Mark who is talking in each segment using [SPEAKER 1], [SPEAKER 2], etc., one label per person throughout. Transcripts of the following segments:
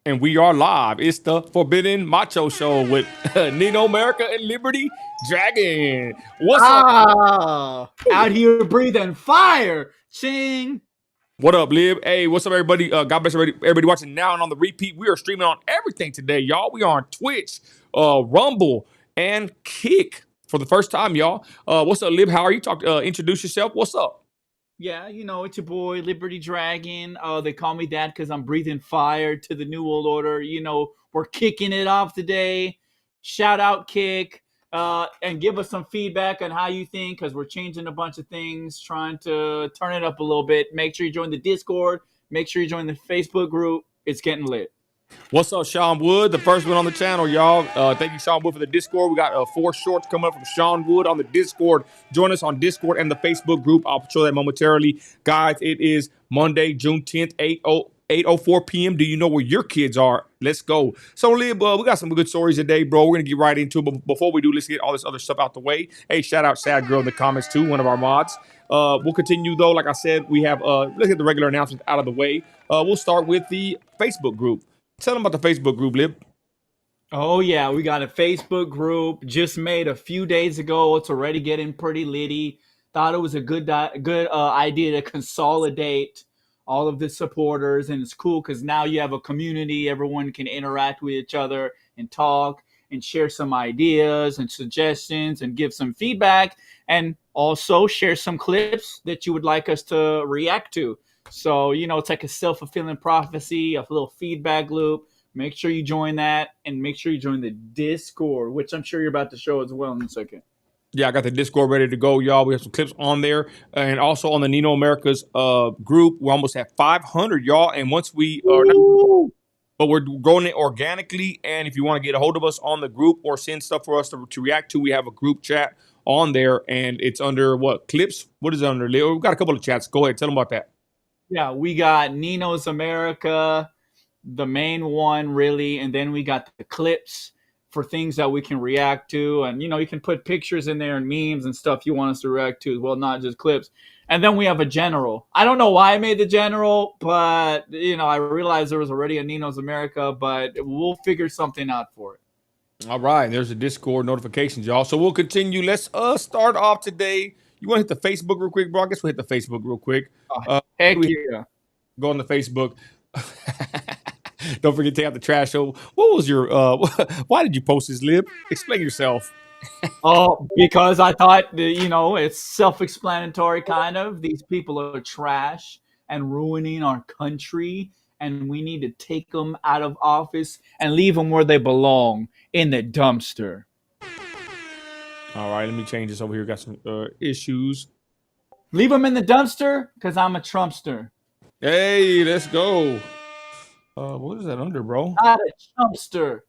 [SPEAKER 1] And we are live. It's the Forbidden Macho Show with Nino America and Liberty Dragon. What's up?
[SPEAKER 2] Out here breathing fire. Ching.
[SPEAKER 1] What up, Lib? Hey, what's up, everybody? God bless everybody watching now and on the repeat. We are streaming on everything today, y'all. We are on Twitch, Rumble, and Kick for the first time, y'all. What's up, Lib? How are you? Introduce yourself. What's up?
[SPEAKER 2] Yeah, you know, it's your boy, Liberty Dragon. They call me that because I'm breathing fire to the New World Order. You know, we're kicking it off today. Shout out, Kick. And give us some feedback on how you think, because we're changing a bunch of things, trying to turn it up a little bit. Make sure you join the Discord. Make sure you join the Facebook group. It's getting lit.
[SPEAKER 1] What's up, Sean Wood, the first one on the channel, y'all. Thank you, Sean Wood, for the Discord. We got 4 shorts coming up from Sean Wood on the Discord. Join us on Discord and the Facebook group. I'll show that momentarily. Guys, it is Monday, June 10th, 8:04 p.m. Do you know where your kids are? Let's go. So, Lib, we got some good stories today, bro. We're going to get right into it. But before we do, let's get all this other stuff out the way. Hey, shout out Sad Girl in the comments, too, one of our mods. We'll continue, though. Like I said, we have, let's get the regular announcements out of the way. We'll start with the Facebook group. Tell them about the Facebook group, Lib.
[SPEAKER 2] Oh, yeah. We got a Facebook group just made a few days ago. It's already getting pretty litty. Thought it was a good idea to consolidate all of the supporters. And it's cool because now you have a community. Everyone can interact with each other and talk and share some ideas and suggestions and give some feedback. And also share some clips that you would like us to react to. So, you know, it's like a self-fulfilling prophecy, a little feedback loop. Make sure you join that, and make sure you join the Discord, which I'm sure you're about to show as well in a second.
[SPEAKER 1] Yeah, I got the Discord ready to go, y'all. We have some clips on there. And also on the Nino America's group, we're almost at 500, y'all. And once we are but we're growing it organically. And if you want to get a hold of us on the group or send stuff for us to react to, we have a group chat on there. And it's under what? Clips? What is it under? We've got a couple of chats. Go ahead. Tell them about that.
[SPEAKER 2] Yeah, we got Nino's America, the main one, really. And then we got the clips for things that we can react to. And, you know, you can put pictures in there and memes and stuff you want us to react to as well, not just clips. And then we have a general. I don't know why I made the general, but, you know, I realized there was already a Nino's America, but we'll figure something out for it.
[SPEAKER 1] All right. There's the Discord notifications, y'all. So we'll continue. Let's start off today. You want to hit the Facebook real quick, bro? I guess we'll hit the Facebook real quick.
[SPEAKER 2] Heck yeah.
[SPEAKER 1] Go on the Facebook. Don't forget to take out the trash. So what was your, why did you post this, Lib? Explain yourself.
[SPEAKER 2] Oh, because I thought, you know, it's self-explanatory kind of. These people are trash and ruining our country, and we need to take them out of office and leave them where they belong, in the dumpster.
[SPEAKER 1] All right, let me change this over here. Got some issues.
[SPEAKER 2] Leave them in the dumpster because I'm a Trumpster.
[SPEAKER 1] Hey, let's go. What is that under, bro?
[SPEAKER 2] Not a Trumpster.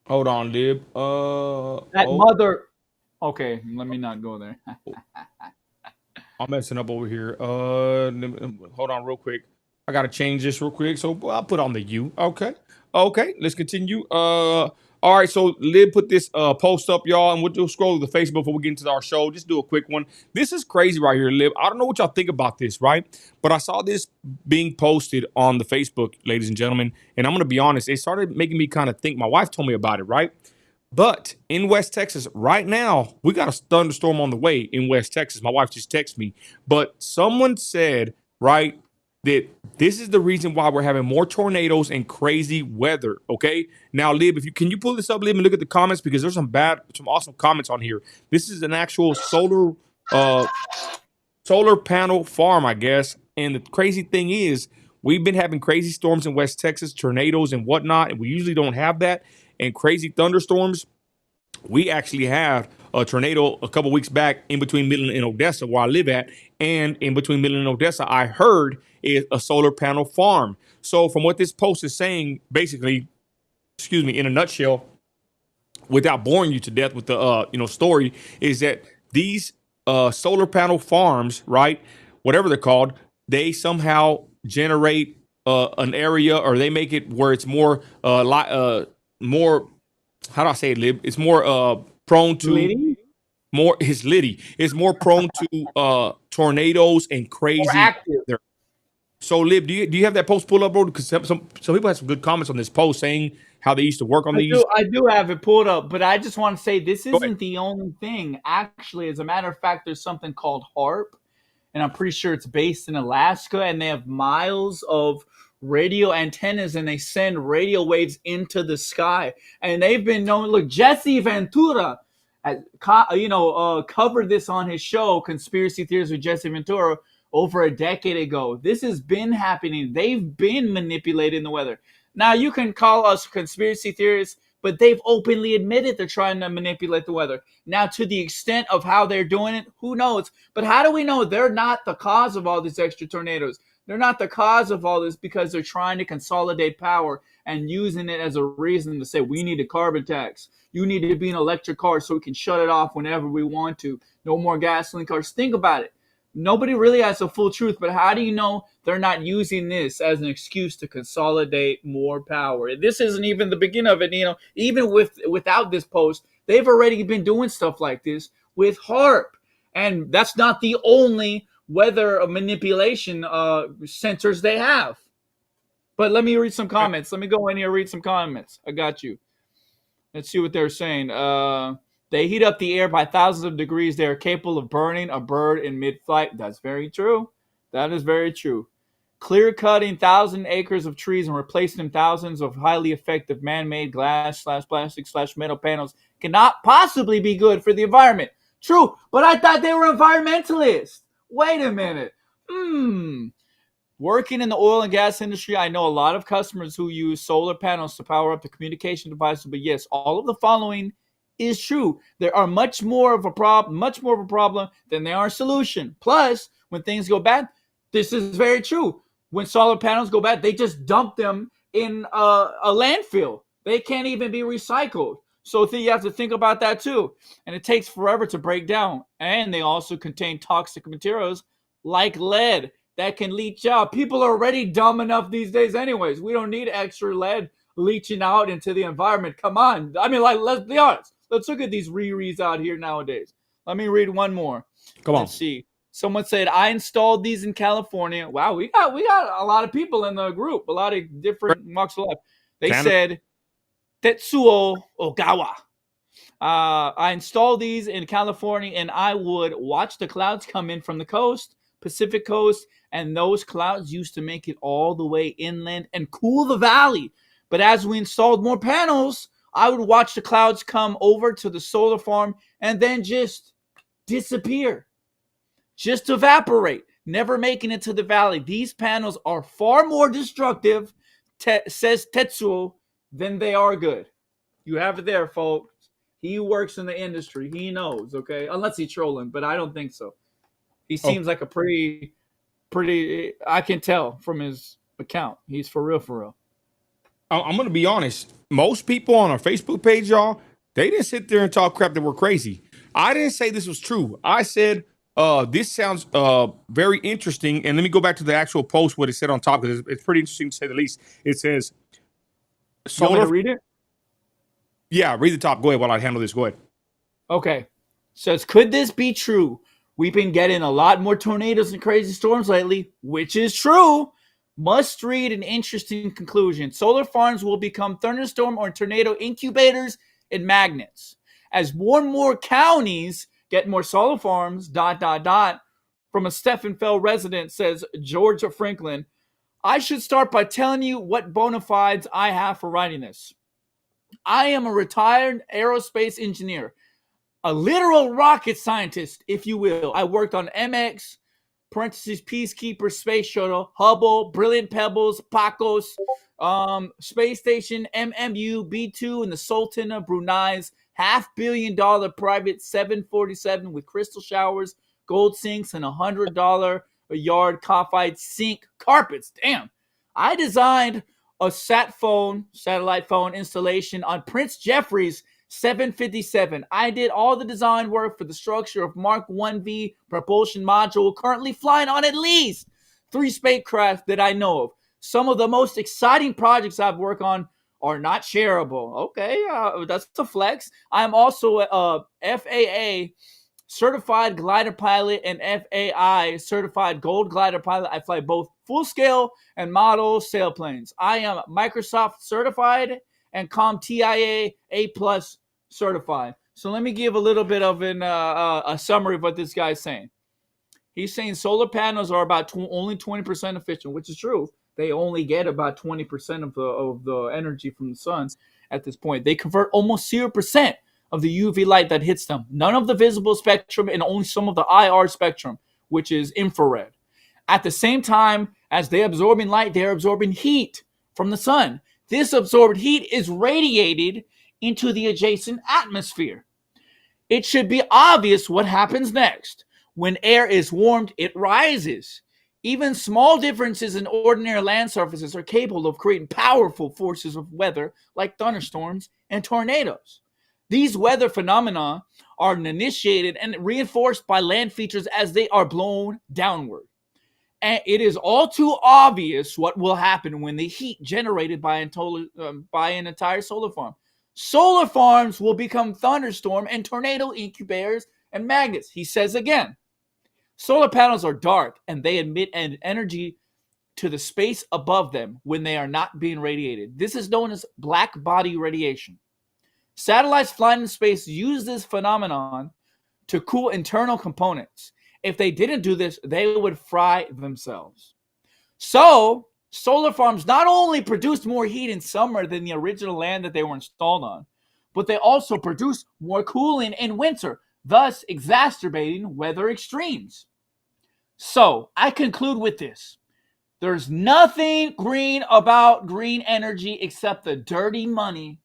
[SPEAKER 1] Hold on, Lib.
[SPEAKER 2] Mother. Okay, let me not go there.
[SPEAKER 1] I'm messing up over here. Hold on real quick. I got to change this real quick. So I'll put on the U. Okay, let's continue. All right, so Lib put this post up, y'all, and we'll do scroll to the Facebook before we get into our show. Just do a quick one. This is crazy right here, Lib. I don't know what y'all think about this, right? But I saw this being posted on the Facebook, ladies and gentlemen, and I'm going to be honest. It started making me kind of think. My wife told me about it, right? But in West Texas right now, we got a thunderstorm on the way in West Texas. My wife just texted me. But someone said, right, that this is the reason why we're having more tornadoes and crazy weather. Okay. Now, Lib, can you pull this up, Lib, and look at the comments, because there's some awesome comments on here. This is an actual solar panel farm, I guess. And the crazy thing is, we've been having crazy storms in West Texas, tornadoes and whatnot, and we usually don't have that. And crazy thunderstorms. We actually had a tornado a couple weeks back in between Midland and Odessa, where I live at. And in between Midland and Odessa, I heard is a solar panel farm. So from what this post is saying, basically, in a nutshell, without boring you to death with the story, is that these solar panel farms, right, whatever they're called, they somehow generate an area, or they make it where it's more more, how do I say it, Lib? It's more prone to
[SPEAKER 2] Liddy?
[SPEAKER 1] It's more prone to tornadoes and crazy. So, Lib, do you have that post pull up, bro? Because some people had some good comments on this post saying how they used to work on
[SPEAKER 2] I
[SPEAKER 1] these.
[SPEAKER 2] do. I do have it pulled up, but I just want to say this
[SPEAKER 1] Go ahead.
[SPEAKER 2] isn't the only thing. Actually, as a matter of fact, there's something called HARP, and I'm pretty sure it's based in Alaska, and they have miles of radio antennas, and they send radio waves into the sky, and they've been known. Look, Jesse Ventura, covered this on his show, Conspiracy Theories with Jesse Ventura, over a decade ago. This has been happening. They've been manipulating the weather. Now you can call us conspiracy theorists, but they've openly admitted they're trying to manipulate the weather. Now, to the extent of how they're doing it, who knows? But how do we know they're not the cause of all these extra tornadoes? They're not the cause of all this because they're trying to consolidate power and using it as a reason to say we need a carbon tax. You need to be an electric car so we can shut it off whenever we want to. No more gasoline cars. Think about it. Nobody really has the full truth, but how do you know they're not using this as an excuse to consolidate more power? This isn't even the beginning of it. Even without this post, they've already been doing stuff like this with HARP, and that's not the only weather manipulation centers they have. But let me read some comments. Let me go in here and read some comments. I got you. Let's see what they're saying. They heat up the air by thousands of degrees. They are capable of burning a bird in mid-flight. That's very true. That is very true. Clear cutting 1,000 acres of trees and replacing them thousands of highly effective man-made glass slash plastic slash metal panels cannot possibly be good for the environment. True, but I thought they were environmentalists. Wait a minute. Working in the oil and gas industry, I know a lot of customers who use solar panels to power up the communication devices. But yes, all of the following is true. There are much more of a problem than they are a solution. Plus, when things go bad, this is very true. When solar panels go bad, they just dump them in a landfill. They can't even be recycled. So you have to think about that too. And it takes forever to break down. And they also contain toxic materials like lead that can leach out. People are already dumb enough these days anyways. We don't need extra lead leaching out into the environment. Come on. I mean, like, let's be honest. Let's look at these rereads out here nowadays. Let me read one more.
[SPEAKER 1] Come on.
[SPEAKER 2] Let's see. Someone said, I installed these in California. Wow, we got a lot of people in the group, a lot of different walks of life. They said, Tetsuo Ogawa. I installed these in California, and I would watch the clouds come in from the coast, Pacific coast, and those clouds used to make it all the way inland and cool the valley. But as we installed more panels, I would watch the clouds come over to the solar farm and then just disappear, just evaporate, never making it to the valley. These panels are far more destructive, says Tetsuo, than they are good. You have it there, folks. He works in the industry. He knows, okay? Unless he's trolling, but I don't think so. He seems like a pretty, I can tell from his account. He's for real, for real.
[SPEAKER 1] I'm gonna be honest. Most people on our Facebook page, y'all, they didn't sit there and talk crap that we're crazy. I didn't say this was true. I said this sounds very interesting. And let me go back to the actual post, what it said on top, because it's pretty interesting to say the least. It says
[SPEAKER 2] You want me to read it?
[SPEAKER 1] Yeah, read the top. Go ahead while I handle this. Go ahead.
[SPEAKER 2] Okay. Says, could this be true? We've been getting a lot more tornadoes and crazy storms lately, which is true. Must read an interesting conclusion. Solar farms will become thunderstorm or tornado incubators and magnets. As more and more counties get more solar farms, ... From a Stephenville resident, says Georgia Franklin, I should start by telling you what bona fides I have for writing this. I am a retired aerospace engineer, a literal rocket scientist, if you will. I worked on MX, parentheses, Peacekeeper, Space Shuttle, Hubble, Brilliant Pebbles, Pacos, Space Station, MMU, B2, and the Sultan of Brunei's $500 million private 747 with crystal showers, gold sinks, and $100 a yard cockfight sink carpets. Damn. I designed a satellite phone installation on Prince Jeffrey's 757. I did all the design work for the structure of Mark 1V propulsion module currently flying on at least 3 spacecraft that I know of. Some of the most exciting projects I've worked on are not shareable. Okay, that's a flex. I'm also a FAA certified glider pilot and FAI certified gold glider pilot. I fly both full scale and model sailplanes. I am Microsoft certified and CompTIA A plus certified. So let me give a little bit of a summary of what this guy's saying. He's saying solar panels are about only 20% efficient, which is true. They only get about 20% of the energy from the sun at this point. They convert almost 0% of the UV light that hits them. None of the visible spectrum and only some of the IR spectrum, which is infrared. At the same time as they're absorbing light, they're absorbing heat from the sun. This absorbed heat is radiated into the adjacent atmosphere. It should be obvious what happens next. When air is warmed, it rises. Even small differences in ordinary land surfaces are capable of creating powerful forces of weather like thunderstorms and tornadoes. These weather phenomena are initiated and reinforced by land features as they are blown downward. And it is all too obvious what will happen when the heat generated by an entire solar farm. Solar farms will become thunderstorm and tornado incubators and magnets. He says again, solar panels are dark and they emit an energy to the space above them when they are not being radiated. This is known as black body radiation. Satellites flying in space use this phenomenon to cool internal components. If they didn't do this, they would fry themselves. So, solar farms not only produce more heat in summer than the original land that they were installed on, but they also produce more cooling in winter, thus exacerbating weather extremes. So, I conclude with this. There's nothing green about green energy except the dirty money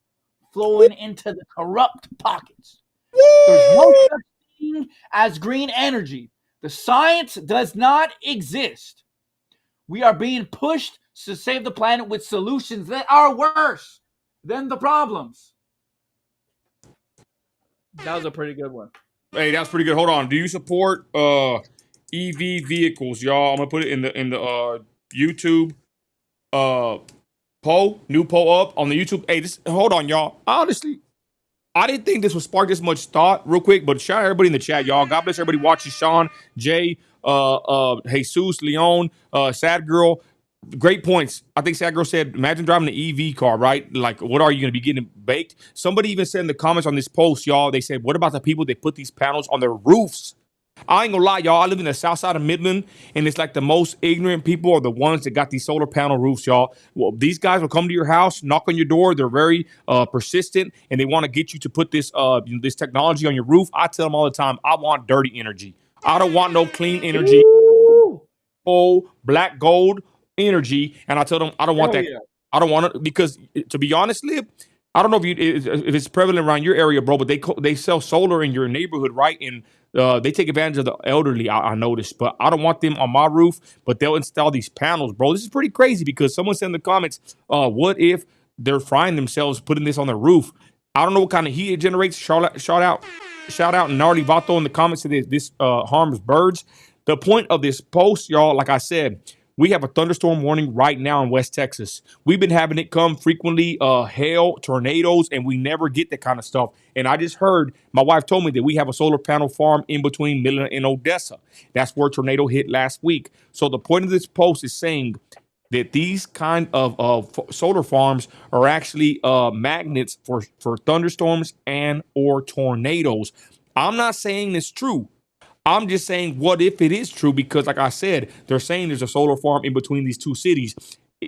[SPEAKER 2] flowing into the corrupt pockets. There's no such thing as green energy. The science does not exist. We are being pushed to save the planet with solutions that are worse than the problems. That was a pretty good one.
[SPEAKER 1] Hey, that's pretty good. Hold on. Do you support EV vehicles, y'all? I'm gonna put it in the YouTube new poll up on the YouTube. Hey, hold on, y'all. Honestly, I didn't think this would spark this much thought real quick, but shout out everybody in the chat, y'all. God bless everybody watching. Sean, Jay, Jesus, Leon, Sad Girl. Great points. I think Sad Girl said, imagine driving an EV car, right? Like, what are you going to be getting baked? Somebody even said in the comments on this post, y'all, they said, what about the people that put these panels on their roofs? I ain't gonna lie, y'all. I live in the south side of Midland, and it's like the most ignorant people are the ones that got these solar panel roofs, y'all. Well, these guys will come to your house, knock on your door. They're very persistent, and they want to get you to put this this technology on your roof. I tell them all the time, I want dirty energy. I don't want no clean energy. Oh, black gold energy, and I tell them I don't want that. Yeah. I don't want it because, to be honest, Lib, I don't know if it's prevalent around your area, bro, but they sell solar in your neighborhood, right? And they take advantage of the elderly, I noticed, but I don't want them on my roof, but they'll install these panels, bro. This is pretty crazy because someone said in the comments, what if they're frying themselves putting this on their roof? I don't know what kind of heat it generates. Shout out Gnarly Vato in the comments that this harms birds. The point of this post, y'all, like I said, we have a thunderstorm warning right now in West Texas. We've been having it come frequently, hail, tornadoes, and we never get that kind of stuff. And I just heard, my wife told me that we have a solar panel farm in between Midland and Odessa. That's where a tornado hit last week. So the point of this post is saying that these kind of solar farms are actually magnets for thunderstorms and or tornadoes. I'm not saying it's true. I'm just saying, what if it is true? Because, like I said, they're saying there's a solar farm in between these two cities.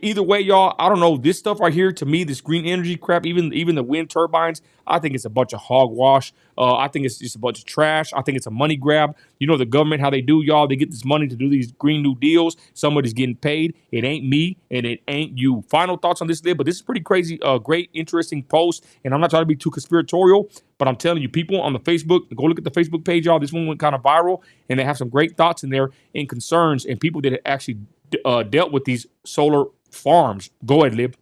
[SPEAKER 1] Either way, y'all, I don't know. This stuff right here, to me, this green energy crap, even the wind turbines, I think it's a bunch of hogwash. I think it's just a bunch of trash. I think it's a money grab. You know the government, how they do, y'all. They get this money to do these Green New Deals. Somebody's getting paid. It ain't me, and it ain't you. Final thoughts on this, Lib, but this is pretty crazy, great, interesting post. And I'm not trying to be too conspiratorial, but I'm telling you, people on the Facebook, go look at the Facebook page, y'all. This one went kind of viral, and they have some great thoughts in there and concerns and people that actually dealt with these solar farms. Go ahead, Lib.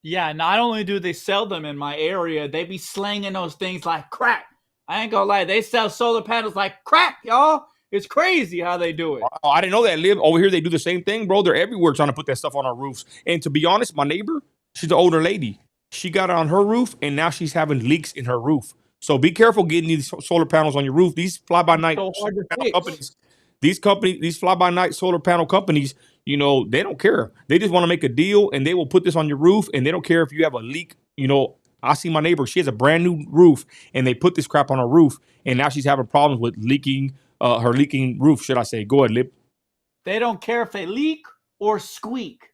[SPEAKER 2] Yeah, not only do they sell them in my area, they be slanging those things like crack. I ain't gonna lie, they sell solar panels like crack, y'all. It's crazy how they do it.
[SPEAKER 1] Oh, I didn't know that, Lib. Over here, they do the same thing, bro. They're everywhere trying to put that stuff on our roofs. And to be honest, my neighbor, she's an older lady. She got it on her roof, and now she's having leaks in her roof. So be careful getting these solar panels on your roof. These fly by night
[SPEAKER 2] So hard to
[SPEAKER 1] panel
[SPEAKER 2] fix.
[SPEAKER 1] companies, these fly by night solar panel companies, they don't care. They just want to make a deal, and they will put this on your roof, and they don't care if you have a leak. I see my neighbor; she has a brand new roof, and they put this crap on her roof, and now she's having problems with leaking. Her leaking roof, should I say? Go ahead, Lip.
[SPEAKER 2] They don't care if they leak or squeak.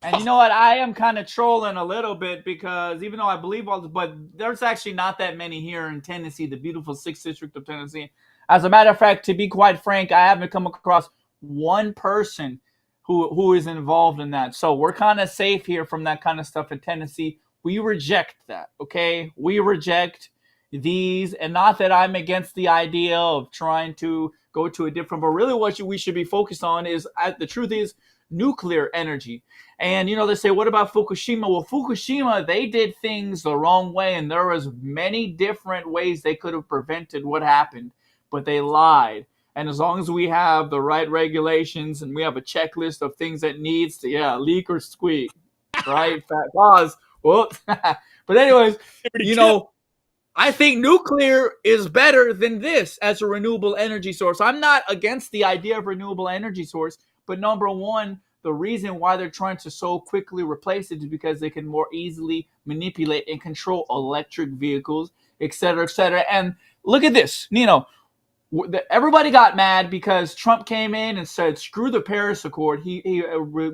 [SPEAKER 2] And you know what? I am kind of trolling a little bit because even though I believe all this, but there's actually not that many here in Tennessee, the beautiful 6th District of Tennessee. As a matter of fact, to be quite frank, I haven't come across one person who is involved in that. So we're kind of safe here from that kind of stuff in Tennessee. We reject that, okay? We reject these, and not that I'm against the idea of trying to go to a different, but really what we should be focused on is, the truth is, nuclear energy. And they say, what about Fukushima? Well, Fukushima, they did things the wrong way, and there was many different ways they could have prevented what happened, but they lied. And as long as we have the right regulations and we have a checklist of things that needs to, leak or squeak, right? Fat pause. Whoops. But anyways, I think nuclear is better than this as a renewable energy source. I'm not against the idea of renewable energy source, but number one, the reason why they're trying to so quickly replace it is because they can more easily manipulate and control electric vehicles, et cetera, et cetera. And look at this, everybody got mad because Trump came in and said, screw the Paris Accord. He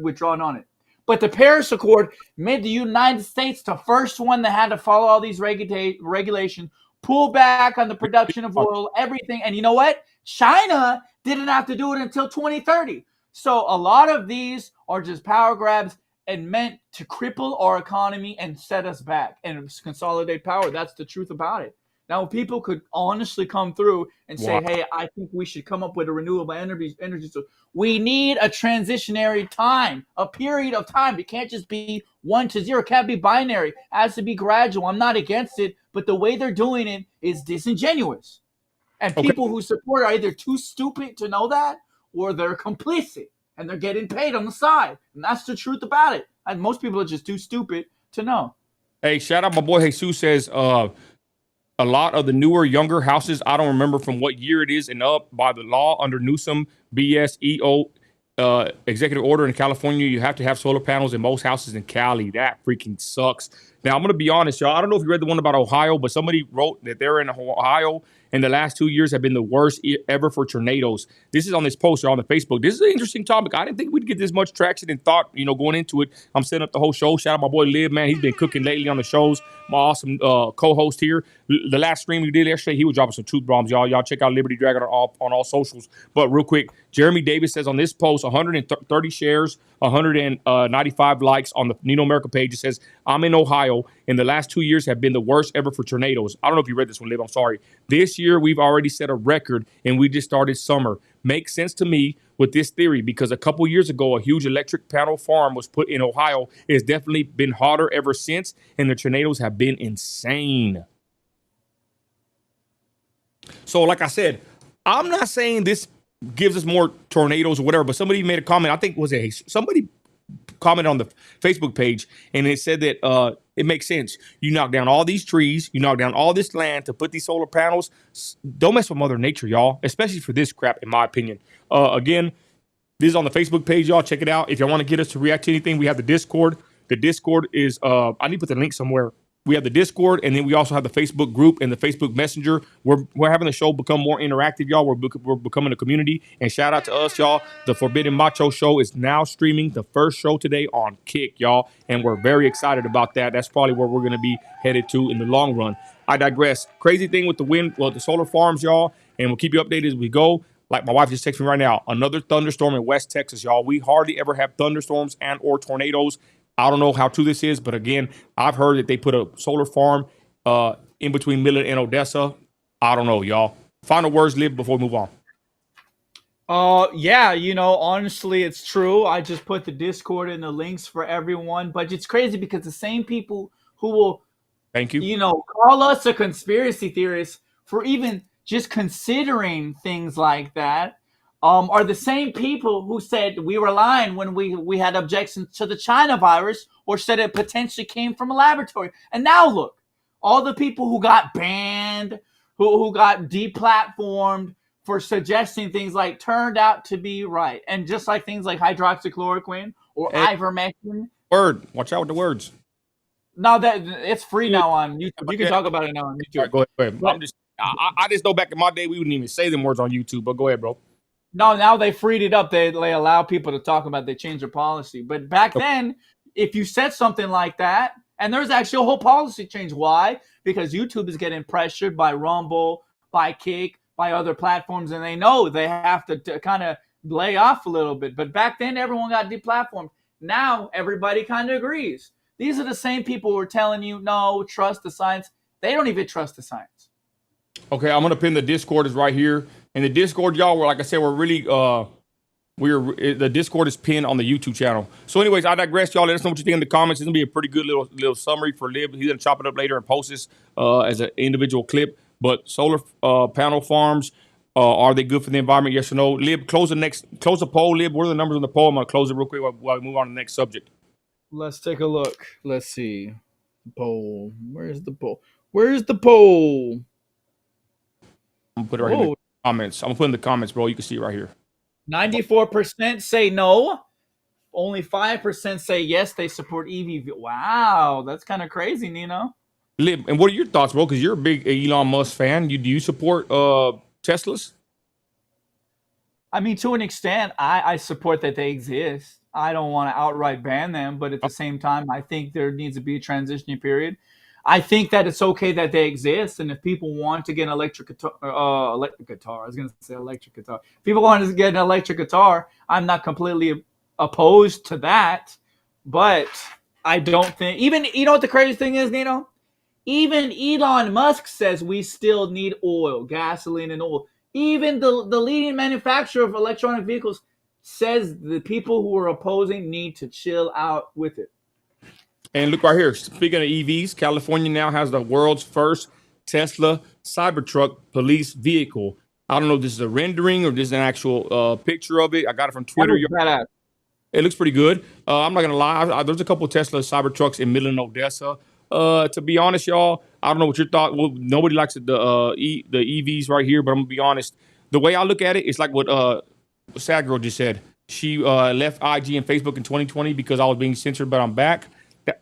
[SPEAKER 2] withdrawn on it. But the Paris Accord made the United States the first one that had to follow all these regulations, pull back on the production of oil, everything. And you know what? China didn't have to do it until 2030. So a lot of these are just power grabs and meant to cripple our economy and set us back and consolidate power. That's the truth about it. Now, if people could honestly come through and say, hey, I think we should come up with a renewable energy source. We need a transitionary time, a period of time. It can't just be 1 to 0. It can't be binary. It has to be gradual. I'm not against it, but the way they're doing it is disingenuous. And people who support are either too stupid to know that, or they're complicit and they're getting paid on the side. And that's the truth about it. And most people are just too stupid to know.
[SPEAKER 1] Hey, shout out my boy Jesus says, a lot of the newer, younger houses, I don't remember from what year it is and up, by the law under Newsom BSEO executive order in California, you have to have solar panels in most houses in Cali. That freaking sucks. Now, I'm going to be honest, y'all. I don't know if you read the one about Ohio, but somebody wrote that they're in Ohio and the last 2 years have been the worst ever for tornadoes. This is on this post on the Facebook. This is an interesting topic. I didn't think we'd get this much traction and thought, going into it. I'm setting up the whole show. Shout out my boy Liv, man. He's been cooking lately on the shows. My awesome co-host here. The last stream we did yesterday, he was dropping some truth bombs, y'all. Y'all check out Liberty Dragon on all socials. But real quick, Jeremy Davis says on this post, 130 shares, 195 likes on the Nino America page. It says, I'm in Ohio, and the last 2 years have been the worst ever for tornadoes. I don't know if you read this one, Liv. I'm sorry. This year, we've already set a record, and we just started summer. Makes sense to me with this theory because a couple years ago, a huge electric panel farm was put in Ohio. It's definitely been hotter ever since, and the tornadoes have been insane. So, like I said, I'm not saying this gives us more tornadoes or whatever, but somebody made a comment. I think somebody commented on the Facebook page, and it said that it makes sense. You knock down all these trees, you knock down all this land to put these solar panels. Don't mess with Mother Nature, y'all, especially for this crap, in my opinion. Again, this is on the Facebook page, y'all. Check it out. If y'all want to get us to react to anything, we have the Discord. The Discord is, I need to put the link somewhere. We have the Discord, and then we also have the Facebook group and the Facebook Messenger. We're having the show become more interactive, y'all. We're becoming a community. And shout out to us, y'all. The Forbidden Macho Show is now streaming the first show today on Kick, y'all. And we're very excited about that. That's probably where we're going to be headed to in the long run. I digress. Crazy thing with the solar farms, y'all. And we'll keep you updated as we go. Like my wife just texted me right now, another thunderstorm in West Texas, y'all. We hardly ever have thunderstorms and or tornadoes. I don't know how true this is, but again, I've heard that they put a solar farm in between Millard and Odessa. I don't know, y'all. Final words, Liv, before we move on.
[SPEAKER 2] Yeah, honestly, it's true. I just put the Discord and the links for everyone, but it's crazy because the same people who will,
[SPEAKER 1] thank you,
[SPEAKER 2] call us a conspiracy theorist for even just considering things like that, are the same people who said we were lying when we had objections to the China virus or said it potentially came from a laboratory. And now look, all the people who got banned, who got deplatformed for suggesting things like turned out to be right. And just like things like hydroxychloroquine or
[SPEAKER 1] Hey,
[SPEAKER 2] ivermectin,
[SPEAKER 1] word. Watch out with the words.
[SPEAKER 2] now that it's free
[SPEAKER 1] Yeah,
[SPEAKER 2] now on YouTube. You can
[SPEAKER 1] yeah.
[SPEAKER 2] talk about it now on
[SPEAKER 1] All
[SPEAKER 2] YouTube.
[SPEAKER 1] right, go ahead. Go ahead.
[SPEAKER 2] But
[SPEAKER 1] I just know back in my day we wouldn't even say them words on YouTube. But go ahead, bro.
[SPEAKER 2] no, now they freed it up. They allow people to talk about. They changed their policy. But back then, if you said something like that, and there's actually a whole policy change. Why? Because YouTube is getting pressured by Rumble, by Kick, by other platforms, and they know they have to kind of lay off a little bit. But back then, everyone got deplatformed. Now everybody kind of agrees. These are the same people who are telling you, no, trust the science. They don't even trust the science.
[SPEAKER 1] Okay, I'm gonna pin the Discord is right here, and the Discord, y'all, were like I said, we're really the Discord is pinned on the YouTube channel. So, anyways, I digress, y'all. Let us know what you think in the comments. It's gonna be a pretty good little summary for Lib. He's gonna chop it up later and post this as an individual clip. But solar panel farms, are they good for the environment? Yes or no? Lib, close the poll. Lib, what are the numbers on the poll? I'm gonna close it real quick while we move on to the next subject.
[SPEAKER 2] Let's take a look. Let's see. Poll. Where's the poll? Where's the poll?
[SPEAKER 1] I'm gonna put it right here in the comments. I'm gonna put it in the comments, bro. You can see it right here.
[SPEAKER 2] 94% say no. Only 5% say yes, they support EV. Wow, that's kind of crazy, Nino.
[SPEAKER 1] Lib, and what are your thoughts, bro? Because you're a big Elon Musk fan. Do you support Teslas?
[SPEAKER 2] I mean, to an extent, I support that they exist. I don't want to outright ban them, but at the same time, I think there needs to be a transitioning period. I think that it's okay that they exist, and if people want to get an electric guitar, I was going to say electric guitar. If people want to get an electric guitar, I'm not completely opposed to that, but I don't think even you know what the crazy thing is, Nino? Even Elon Musk says we still need oil, gasoline, and oil. Even the leading manufacturer of electronic vehicles says the people who are opposing need to chill out with it.
[SPEAKER 1] And look right here. Speaking of EVs, California now has the world's first Tesla Cybertruck police vehicle. I don't know if this is a rendering or this is an actual picture of it. I got it from
[SPEAKER 2] That
[SPEAKER 1] Twitter.
[SPEAKER 2] was badass.
[SPEAKER 1] It looks pretty good. I'm not gonna lie. There's a couple of Tesla Cybertrucks in Midland, Odessa. To be honest, y'all, I don't know what your thought. Well, nobody likes the EVs right here, but I'm gonna be honest. The way I look at it, it's like what Sad Girl just said. She left IG and Facebook in 2020 because I was being censored, but I'm back.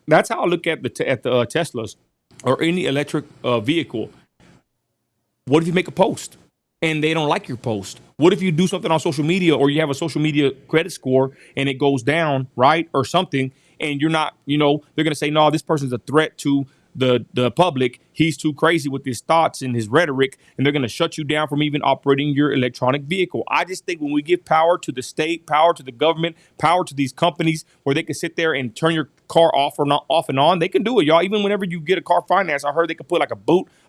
[SPEAKER 1] That's how I look at the Teslas or any electric vehicle. What if you make a post and they don't like your post? What if you do something on social media or you have a social media credit score and it goes down, right? Or something, and you're not, they're going to say, no, this person's a threat to the public. He's too crazy with his thoughts and his rhetoric, and they're going to shut you down from even operating your electronic vehicle. I just think when we give power to the state, power to the government, power to these companies where they can sit there and turn your car off or not off and on, they can do it, y'all. Even whenever you get a car finance, I heard they can put like a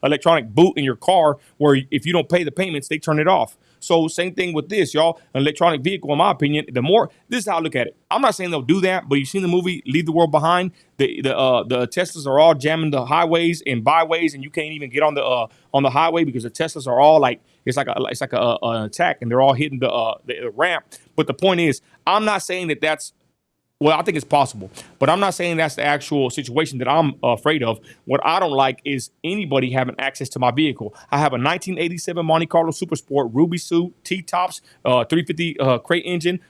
[SPEAKER 1] electronic boot in your car where if you don't pay the payments, they turn it off. So same thing with this, y'all. An electronic vehicle, in my opinion, this is how I look at it. I'm not saying they'll do that, but you've seen the movie Leave the World Behind. The Teslas are all jamming the highways and byways, and you can't even get on the highway because the Teslas are all like it's like an attack, and they're all hitting the ramp. But the point is, I'm not saying that's well, I think it's possible, but I'm not saying that's the actual situation that I'm afraid of. What I don't like is anybody having access to my vehicle. I have a 1987 Monte Carlo Super Sport, Ruby suit, T-tops, 350 crate engine,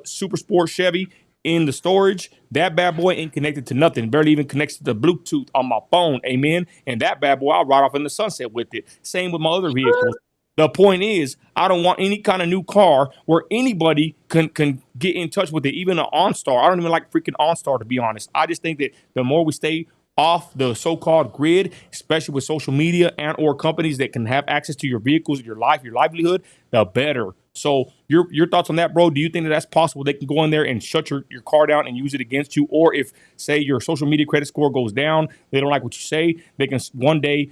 [SPEAKER 1] Super Sport Chevy in the storage. That bad boy ain't connected to nothing. Barely even connects to the Bluetooth on my phone. Amen. And that bad boy, I'll ride off in the sunset with it. Same with my other vehicles. The point is, I don't want any kind of new car where anybody can get in touch with it, even an OnStar. I don't even like freaking OnStar, to be honest. I just think that the more we stay off the so-called grid, especially with social media and or companies that can have access to your vehicles, your life, your livelihood, the better. So your thoughts on that, bro? Do you think that that's possible? They can go in there and shut your car down and use it against you? Or if, say, your social media credit score goes down, they don't like what you say, they can one day,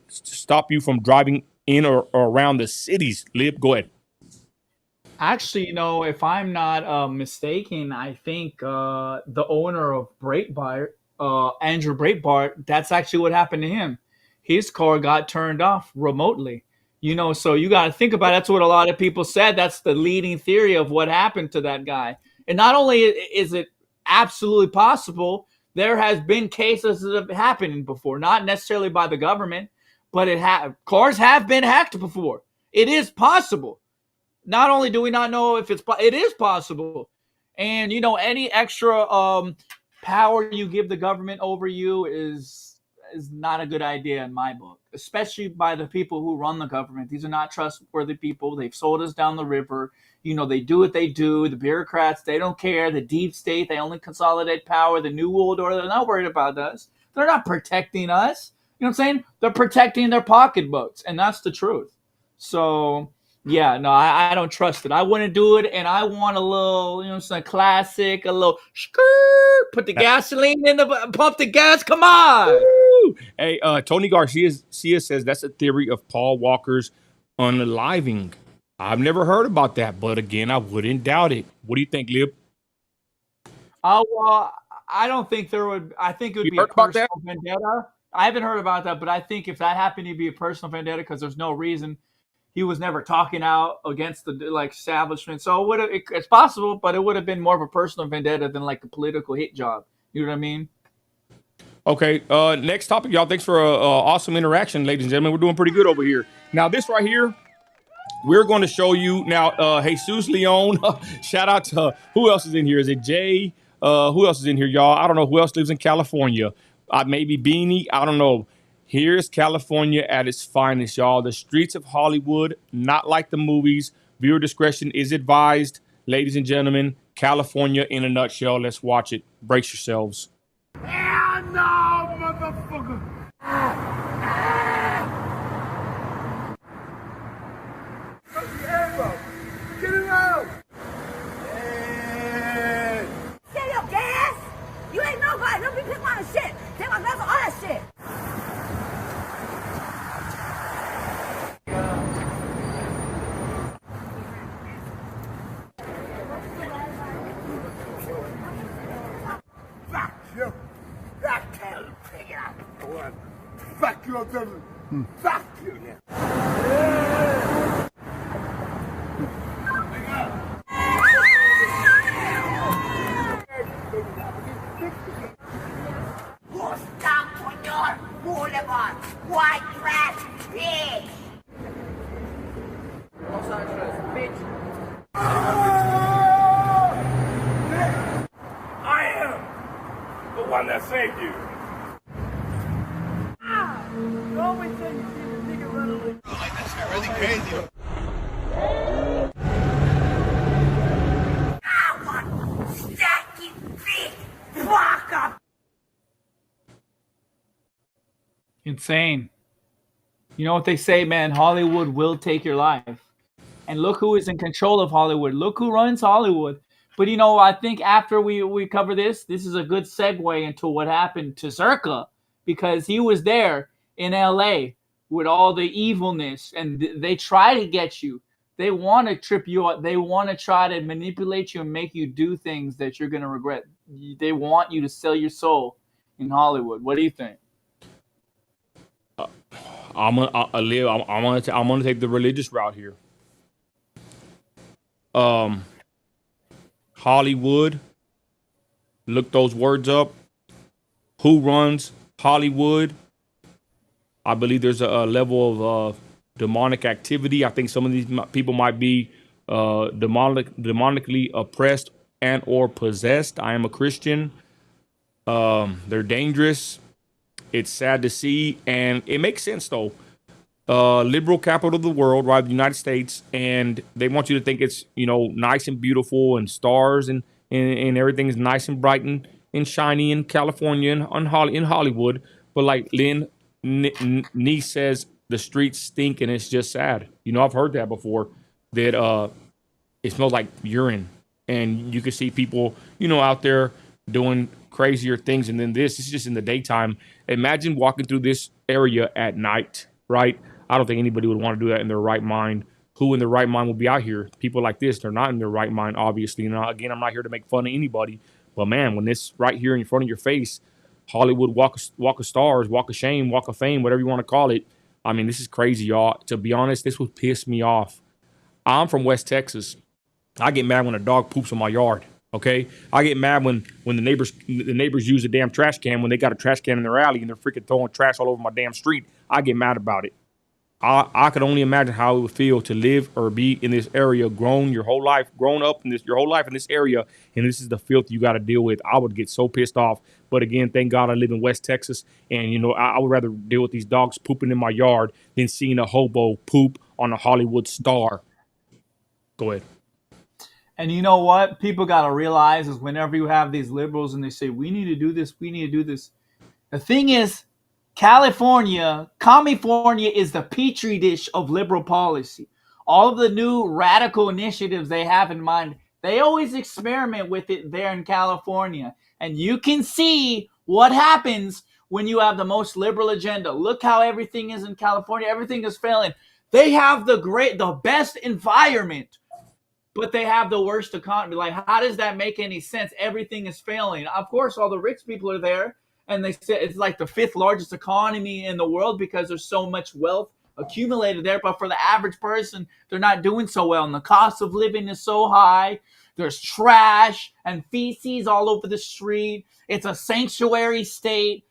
[SPEAKER 1] stop you from driving in or around the cities. Lib, go ahead.
[SPEAKER 2] Actually, if I'm not mistaken, I think the owner of Breitbart, Andrew Breitbart, that's actually what happened to him. His car got turned off remotely. So you got to think about it. That's what a lot of people said. That's the leading theory of what happened to that guy. And not only is it absolutely possible, There has been cases that have happened before, not necessarily by the government, but cars have been hacked before. It is possible. Not only do we not know if it is possible, and any extra power you give the government over you is not a good idea in my book, especially by the people who run the government. These are not trustworthy people. They've sold us down the river. They do what they do. The bureaucrats, they don't care. The deep state, they only consolidate power. The New World Order, they're not worried about us. They're not protecting us. You know what I'm saying? They're protecting their pocketbooks, and that's the truth. So, yeah, no, I don't trust it. I wouldn't do it, and I want a little, some classic, a little skirt, put the gasoline in the, pump the gas, come on.
[SPEAKER 1] Woo! Hey, Tony Garcia says that's a theory of Paul Walker's unaliving. I've never heard about that, but again, I wouldn't doubt it. What do you think, Lib?
[SPEAKER 2] Well, I don't think I think it would
[SPEAKER 1] You
[SPEAKER 2] be a
[SPEAKER 1] heard about that?
[SPEAKER 2] personal vendetta. I haven't heard about that, but I think if that happened, it'd be a personal vendetta because there's no reason. He was never talking out against the establishment, so it's possible, but it would have been more of a personal vendetta than like a political hit job. You know what I mean?
[SPEAKER 1] Okay, next topic, y'all. Thanks for awesome interaction, ladies and gentlemen. We're doing pretty good over here. Now, this right here, we're going to show you now. Jesus Leon, shout out to who else is in here? Is it Jay? Who else is in here, y'all? I don't know who else lives in California. Maybe Beanie. I don't know. Here's California at its finest, y'all. The streets of Hollywood, not like the movies. Viewer discretion is advised. Ladies and gentlemen, California in a nutshell. Let's watch it. Brace yourselves.
[SPEAKER 3] Hell no, motherfucker! Get it out! Hey.
[SPEAKER 4] Sell your gas? You ain't nobody. Don't be picking my shit. Take my gas on all that shit.
[SPEAKER 3] Fuck you! That tail pig out the one. Fuck you, devil! Fuck you!
[SPEAKER 4] Stop on your boulevard. White trash bitch.
[SPEAKER 3] I am the one that saved you.
[SPEAKER 4] I want stacky big fuck up.
[SPEAKER 2] Insane. You know what they say, man? Hollywood will take your life. And look who is in control of Hollywood. Look who runs Hollywood. But I think after we cover this is a good segue into what happened to Zurka, because he was there in LA with all the evilness, and they try to get you. They want to trip you up. They want to try to manipulate you and make you do things that you're going to regret. They want you to sell your soul in Hollywood. What do you think?
[SPEAKER 1] I'm gonna take the religious route here. Hollywood. Look those words up. Who runs Hollywood? I believe there's a level of demonic activity. I think some of these people might be demonically oppressed and or possessed. I am a Christian. They're dangerous. It's sad to see, and it makes sense though. Liberal capital of the world, right? The United States, and they want you to think it's nice and beautiful and stars and everything is nice and bright and shiny in California and in Hollywood. But like Lynn Nee says, the streets stink and it's just sad. I've heard that before. That it smells like urine, and you can see people out there doing crazier things. And then this is just in the daytime. Imagine walking through this area at night, right? I don't think anybody would want to do that in their right mind. Who in their right mind will be out here? People like this, they're not in their right mind, obviously. Again, I'm not here to make fun of anybody, but man, when this right here in front of your face, Hollywood walk of stars, walk of shame, walk of fame, whatever you want to call it. I mean, this is crazy, y'all. To be honest, this would piss me off. I'm from West Texas. I get mad when a dog poops in my yard. Okay, I get mad when the neighbors use a damn trash can when they got a trash can in their alley and they're freaking throwing trash all over my damn street. I get mad about it. I could only imagine how it would feel to live or be in this area, grown up in this your whole life in this area, and this is the filth you got to deal with. I would get so pissed off. But again, thank God I live in West Texas, and I would rather deal with these dogs pooping in my yard than seeing a hobo poop on a Hollywood star. Go ahead.
[SPEAKER 2] And you know what? People got to realize is whenever you have these liberals and they say, we need to do this, we need to do this. The thing is, California is the petri dish of liberal policy. All of the new radical initiatives they have in mind, they always experiment with it there in California. And you can see what happens when you have the most liberal agenda. Look how everything is in California. Everything is failing. They have the best environment, but they have the worst economy. Like, how does that make any sense? Everything is failing. Of course, all the rich people are there, and they say it's like the 5th largest economy in the world because there's so much wealth accumulated there. But for the average person, they're not doing so well, and the cost of living is so high. There's trash and feces all over the street. It's a sanctuary state.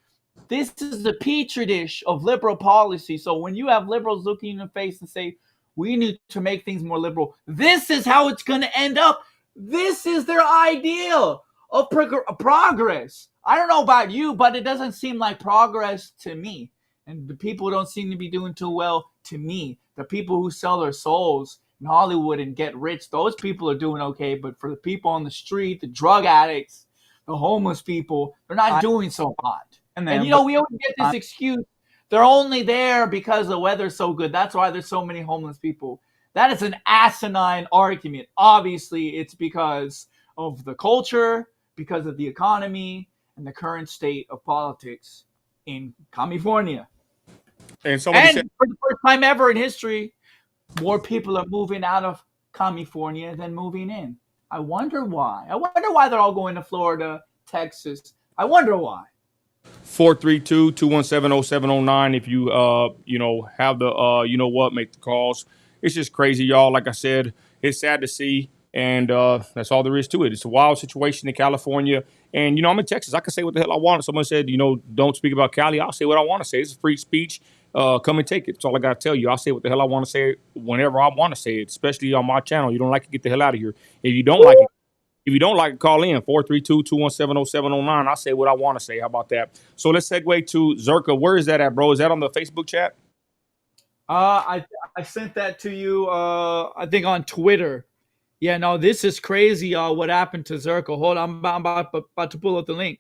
[SPEAKER 2] This is the petri dish of liberal policy. So when you have liberals looking in the face and say, we need to make things more liberal, this is how it's going to end up. This is their ideal of progress. I don't know about you, but it doesn't seem like progress to me. And the people don't seem to be doing too well to me. The people who sell their souls in Hollywood and get rich, those people are doing okay. But for the people on the street, the drug addicts, the homeless people, they're not doing so hot. And we always get this excuse. They're only there because the weather's so good. That's why there's so many homeless people. That is an asinine argument. Obviously, it's because of the culture, because of the economy, and the current state of politics in California.
[SPEAKER 1] And somebody said,
[SPEAKER 2] for the first time ever in history, more people are moving out of California than moving in. I wonder why. I wonder why they're all going to Florida, Texas. I wonder why.
[SPEAKER 1] 432-217-0709 if you have the make the calls. It's just crazy, y'all. Like I said, it's sad to see, and that's all there is to it. It's a wild situation in California, and I'm in Texas. I can say what the hell I want. Someone said, don't speak about Cali. I'll say what I want to say. It's free speech. Come and take it. That's all I got to tell you. I'll say what the hell I want to say whenever I want to say it, especially on my channel. You don't like it, get the hell out of here. If you don't like it, call in 432-217-0709. I say what I want to say. How about that? So let's segue to Zurka. Where is that at, bro? Is that on the Facebook chat?
[SPEAKER 2] I sent that to you, I think on Twitter. Yeah, no, this is crazy, y'all. What happened to Zurka? Hold on, I'm about to pull up the link.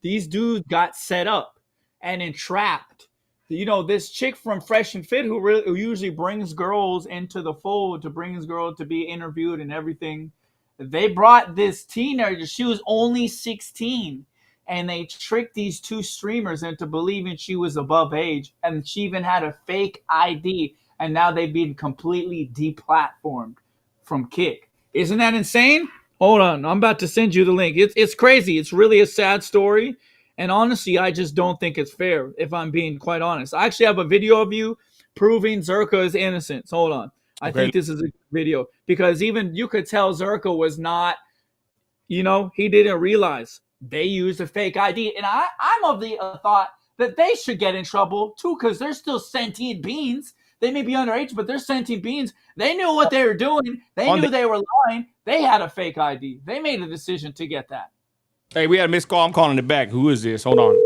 [SPEAKER 2] These dudes got set up and entrapped. This chick from Fresh and Fit who usually brings girls into the fold to bring this girl to be interviewed and everything. They brought this teenager. She was only 16. And they tricked these 2 streamers into believing she was above age. And she even had a fake ID. And now they've been completely deplatformed from Kick. Isn't that insane? Hold on. I'm about to send you the link. It's crazy. It's really a sad story. And honestly, I just don't think it's fair, if I'm being quite honest. I actually have a video of you proving Zurka's innocence. Hold on. I think this is a good video. Because even you could tell Zurka was not, he didn't realize they used a fake ID. And I'm of the thought that they should get in trouble too, because they're still sentient beings. They may be underage, but they're sentient beings. They knew what they were doing. They knew they were lying. They had a fake ID. They made a decision to get that.
[SPEAKER 1] Hey, we had a missed call. I'm calling it back. Who is this? Hold on.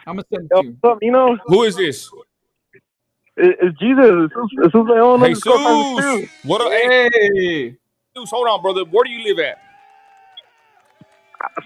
[SPEAKER 2] I'm going to send it to you.
[SPEAKER 5] What's up,
[SPEAKER 1] Who is this?
[SPEAKER 5] It's Jesus. It's Leon.
[SPEAKER 1] Hey, Sus. What up?
[SPEAKER 2] Hey.
[SPEAKER 1] Sus, hold on, brother. Where do you live at?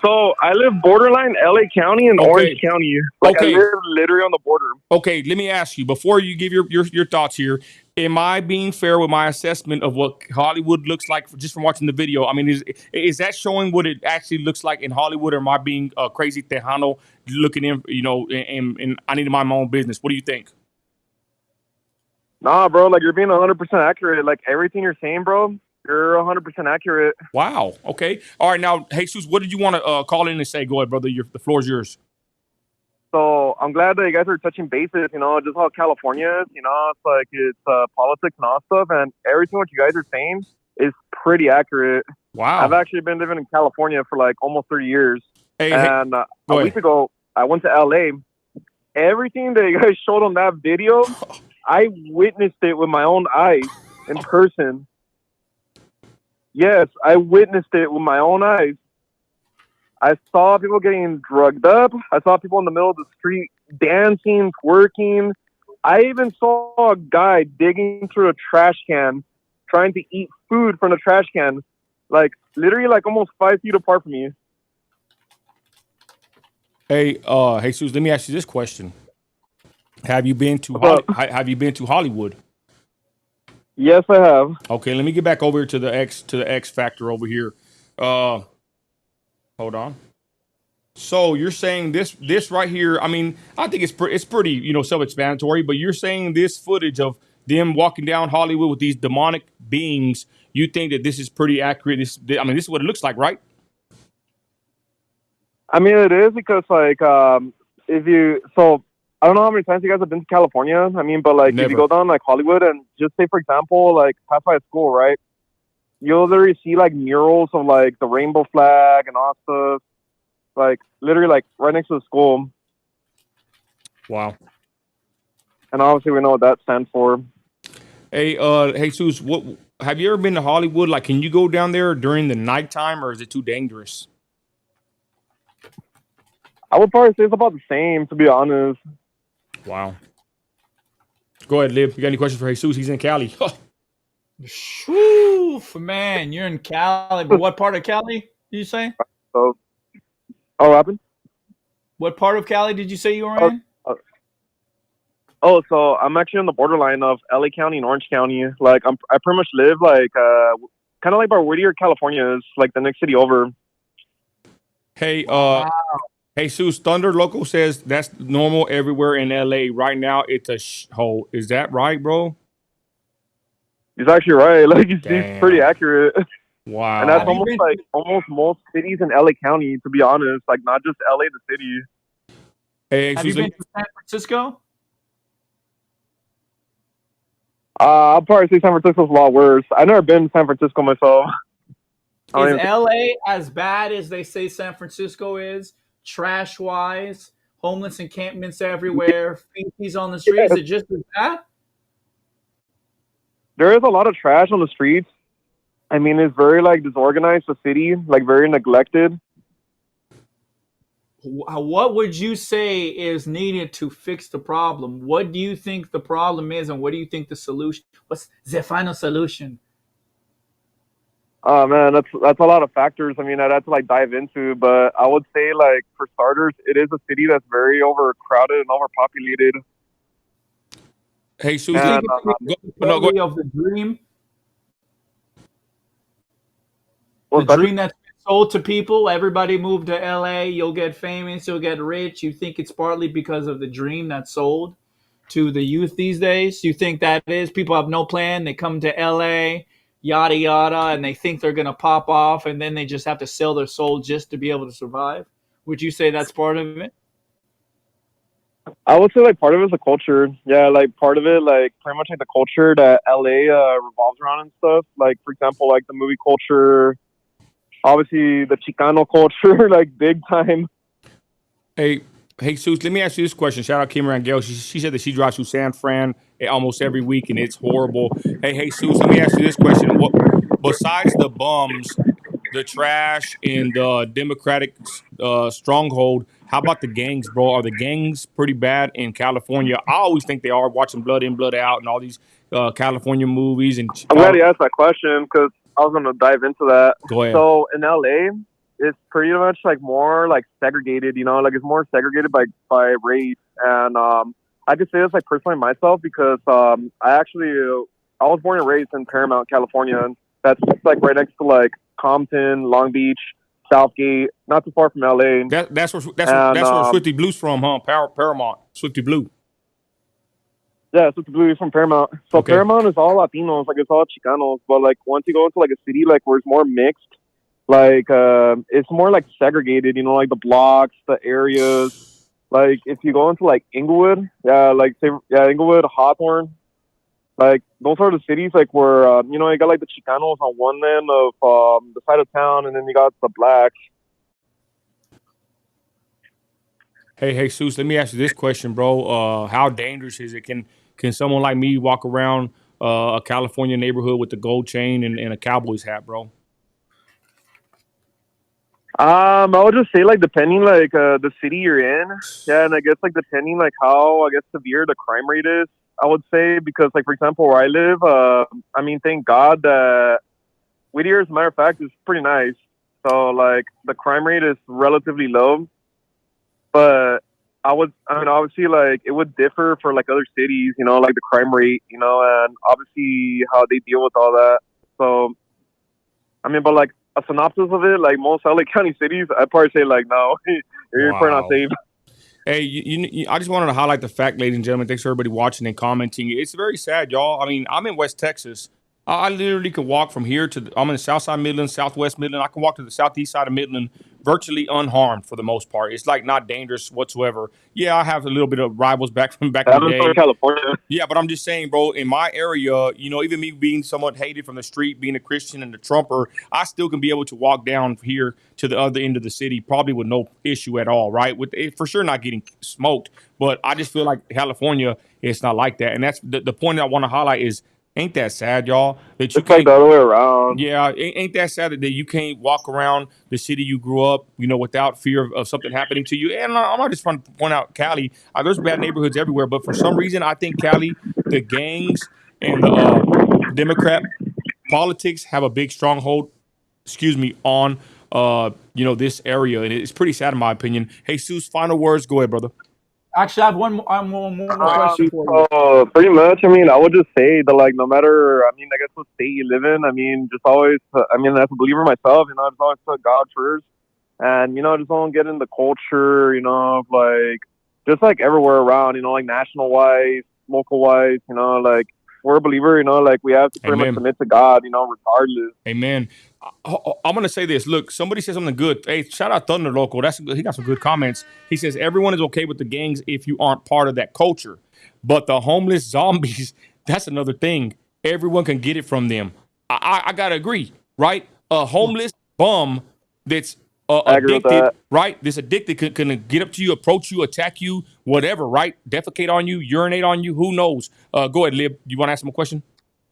[SPEAKER 5] So I live borderline LA County and Orange County. I live literally on the border.
[SPEAKER 1] Okay, let me ask you, before you give your thoughts here, am I being fair with my assessment of what Hollywood looks like just from watching the video? I mean, is that showing what it actually looks like in Hollywood, or am I being crazy Tejano looking in, and I need to mind my own business? What do you think?
[SPEAKER 5] Nah, bro, you're being 100% accurate. Everything you're saying, bro, you're 100% accurate.
[SPEAKER 1] Wow. Okay. All right. Now, Jesus, what did you want to call in and say? Go ahead, brother. The floor is yours.
[SPEAKER 5] So I'm glad that you guys are touching bases, you know, just how California is, you know, it's like it's politics and all stuff, and everything what you guys are saying is pretty accurate. I've
[SPEAKER 1] Wow.
[SPEAKER 5] actually been living in California for like almost 30 years,
[SPEAKER 1] Hey,
[SPEAKER 5] and
[SPEAKER 1] go
[SPEAKER 5] a week
[SPEAKER 1] ahead.
[SPEAKER 5] ago I went to LA. Everything that you guys showed on that video, I witnessed it with my own eyes in person. Yes, I witnessed it with my own eyes. I saw people getting drugged up. I saw people in the middle of the street dancing, twerking. I even saw a guy digging through a trash can, trying to eat food from the trash can, like literally like almost 5 feet apart from me.
[SPEAKER 1] Hey, Jesus, let me ask you this question. Have you been to
[SPEAKER 5] What's up?
[SPEAKER 1] Have you been to Hollywood?
[SPEAKER 5] Yes, I have.
[SPEAKER 1] Okay, let me get back over to the X factor over here. Hold on. So you're saying this right here? I mean, I think it's pretty self-explanatory. But you're saying this footage of them walking down Hollywood with these demonic beings. You think that this is pretty accurate? This is what it looks like, right?
[SPEAKER 5] I mean, it is because like if you so I don't know how many times you guys have been to California. I mean, but like if you
[SPEAKER 1] Never.
[SPEAKER 5] go down like Hollywood and just say for example like pass by a school, right? You'll literally see like murals of like the rainbow flag and all stuff, like literally like right next to the school.
[SPEAKER 1] Wow.
[SPEAKER 5] And obviously we know what that stands for.
[SPEAKER 1] Hey, Jesus, what have you ever been to Hollywood? Like, can you go down there during the nighttime, or is it too dangerous?
[SPEAKER 5] I would probably say it's about the same, to be honest.
[SPEAKER 1] Wow. Go ahead, Lib. You got any questions for Jesus? He's in Cali.
[SPEAKER 2] Shoo, man, you're in Cali, but what part of Cali did you say?
[SPEAKER 5] So, oh, what happened?
[SPEAKER 2] What part of Cali did you say you were
[SPEAKER 5] Oh,
[SPEAKER 2] in?
[SPEAKER 5] so I'm actually on the borderline of LA County and Orange County. Like, I pretty much live like kind of like where Whittier, California is, like the next city over.
[SPEAKER 1] Hey,
[SPEAKER 2] Wow.
[SPEAKER 1] Jesus, Thunder Loco says that's normal everywhere in LA. Right now, it's a hole. Is that right, bro?
[SPEAKER 5] He's actually right. Like, he's pretty
[SPEAKER 1] Damn.
[SPEAKER 5] accurate. And that's
[SPEAKER 2] Have you
[SPEAKER 1] Wow.
[SPEAKER 5] almost
[SPEAKER 2] been
[SPEAKER 5] like almost most cities in LA County, to be honest. Like, not just LA, the city.
[SPEAKER 1] Hey,
[SPEAKER 2] have you
[SPEAKER 1] Jesus,
[SPEAKER 2] been to San Francisco?
[SPEAKER 5] I'll probably say San Francisco's a lot worse. I've never been to San Francisco myself.
[SPEAKER 2] Is LA as bad as they say San Francisco is? Trash wise, homeless encampments everywhere, feces on the street. Is it just as bad?
[SPEAKER 5] There is a lot of trash on the streets. I mean, it's very like disorganized, the city, like very neglected.
[SPEAKER 2] What would you say is needed to fix the problem? What do you think the problem is, and what do you think the solution? What's the final solution?
[SPEAKER 5] Oh man, that's a lot of factors. I mean, I'd have to like dive into, but I would say like for starters, it is a city that's very overcrowded and overpopulated.
[SPEAKER 1] hey,
[SPEAKER 2] You
[SPEAKER 1] Jesus,
[SPEAKER 2] think
[SPEAKER 5] And
[SPEAKER 2] it's
[SPEAKER 1] no, go
[SPEAKER 2] totally of the dream, the
[SPEAKER 5] what's that?
[SPEAKER 2] dream that's been sold to people? Everybody move to LA, you'll get famous, you'll get rich. You think it's partly because of the dream that's sold to the youth these days? You think that is people have no plan, they come to LA, yada yada, and they think they're gonna pop off, and then they just have to sell their soul just to be able to survive? Would you say that's part of it?
[SPEAKER 5] I would say like part of it is the culture. Yeah, like part of it, like pretty much like the culture that LA revolves around and stuff. Like for example, like the movie culture, obviously the Chicano culture, like big time.
[SPEAKER 1] Hey, Jesus, let me ask you this question. Shout out Kim Rangel. She said that she drives through San Fran almost every week, and it's horrible. Hey, Jesus, let me ask you this question. What besides the bums, the trash, and the Democratic stronghold? How about the gangs, bro? Are the gangs pretty bad in California? I always think they are. Watching Blood In, Blood Out, and all these California movies and
[SPEAKER 5] I'm glad you asked that question because I was going to dive into that.
[SPEAKER 1] Go ahead.
[SPEAKER 5] So in LA, it's pretty much like more like segregated, you know, like it's more segregated by race. And I could say this like personally myself because I was born and raised in Paramount, California. And that's like right next to like Compton, Long Beach, Southgate, not too far from LA.
[SPEAKER 1] That's where Swifty Blue's from, huh? Paramount, Swifty Blue.
[SPEAKER 5] Yeah, Swifty Blue is from Paramount. So
[SPEAKER 1] Okay.
[SPEAKER 5] Paramount is all Latinos, like it's all Chicanos. But like once you go into like a city like where it's more mixed, like it's more like segregated, you know, like the blocks, the areas. Like if you go into like Inglewood, yeah, like say yeah, Inglewood, Hawthorne, like those are the cities like where you know you got like the Chicanos on one end of the side of town, and then you got the blacks.
[SPEAKER 1] Hey, Jesus, let me ask you this question, bro. How dangerous is it? Can someone like me walk around a California neighborhood with the gold chain and a Cowboys hat, bro?
[SPEAKER 5] I would just say like depending like the city you're in, yeah, and I guess like depending like how I guess severe the crime rate is, I would say because like for example where I live, I mean thank God that Whittier, as a matter of fact, is pretty nice. So like the crime rate is relatively low, but I mean obviously like it would differ for like other cities, you know, like the crime rate, you know, and obviously how they deal with all that. So I mean, but like a synopsis of it, like most LA County cities, I'd probably say like no, you're probably not
[SPEAKER 1] Wow.
[SPEAKER 5] safe.
[SPEAKER 1] Hey, I just wanted to highlight the fact, ladies and gentlemen. Thanks for everybody watching and commenting. It's very sad, y'all. I mean, I'm in West Texas. I literally could walk from here to I'm in the South Side Midland, Southwest Midland. I can walk to the Southeast side of Midland virtually unharmed for the most part. It's like not dangerous whatsoever. Yeah, I have a little bit of rivals back from back in
[SPEAKER 5] I'm
[SPEAKER 1] the
[SPEAKER 5] in Southern
[SPEAKER 1] day.
[SPEAKER 5] California.
[SPEAKER 1] Yeah, but I'm just saying, bro, in my area, you know, even me being somewhat hated from the street, being a Christian and a Trumper, I still can be able to walk down here to the other end of the city, probably with no issue at all, right? With it, for sure not getting smoked. But I just feel like California, it's not like that. And that's the point I want to highlight is, ain't that sad, y'all, that you
[SPEAKER 5] It's like
[SPEAKER 1] can't
[SPEAKER 5] the other way around.
[SPEAKER 1] yeah, ain't that sad that you can't walk around the city you grew up, you know, without fear of something happening to you? And I'm not just trying to point out Cali. There's bad neighborhoods everywhere, but for some reason, I think Cali, the gangs and the Democrat politics have a big stronghold. Excuse me, on you know, this area, and it's pretty sad in my opinion. Hey, Jesus, final words. Go ahead, brother.
[SPEAKER 2] Actually, I have one more question for you.
[SPEAKER 5] So pretty much, I mean, I would just say that like no matter, I mean, I guess what state you live in, I mean, just always, I mean, as a believer myself, you know, I just always put God first, and you know, just don't get in the culture, you know, of, like just like everywhere around, you know, like national wise, local wise, you know, like we're a believer, you know, like we have to pretty much
[SPEAKER 1] Amen.
[SPEAKER 5] submit to God, you know, regardless.
[SPEAKER 1] Amen. I'm gonna say this. Look, somebody said something good. Hey, shout out Thunder Local. He got some good comments. He says everyone is okay with the gangs if you aren't part of that culture, but the homeless zombies, that's another thing. Everyone can get it from them. I gotta agree, right? A homeless bum that's
[SPEAKER 5] I agree with
[SPEAKER 1] addicted,
[SPEAKER 5] that.
[SPEAKER 1] right? This addicted can get up to you, approach you, attack you, whatever, right? Defecate on you, urinate on you. Who knows? Go ahead, Lib. You want to ask him a question?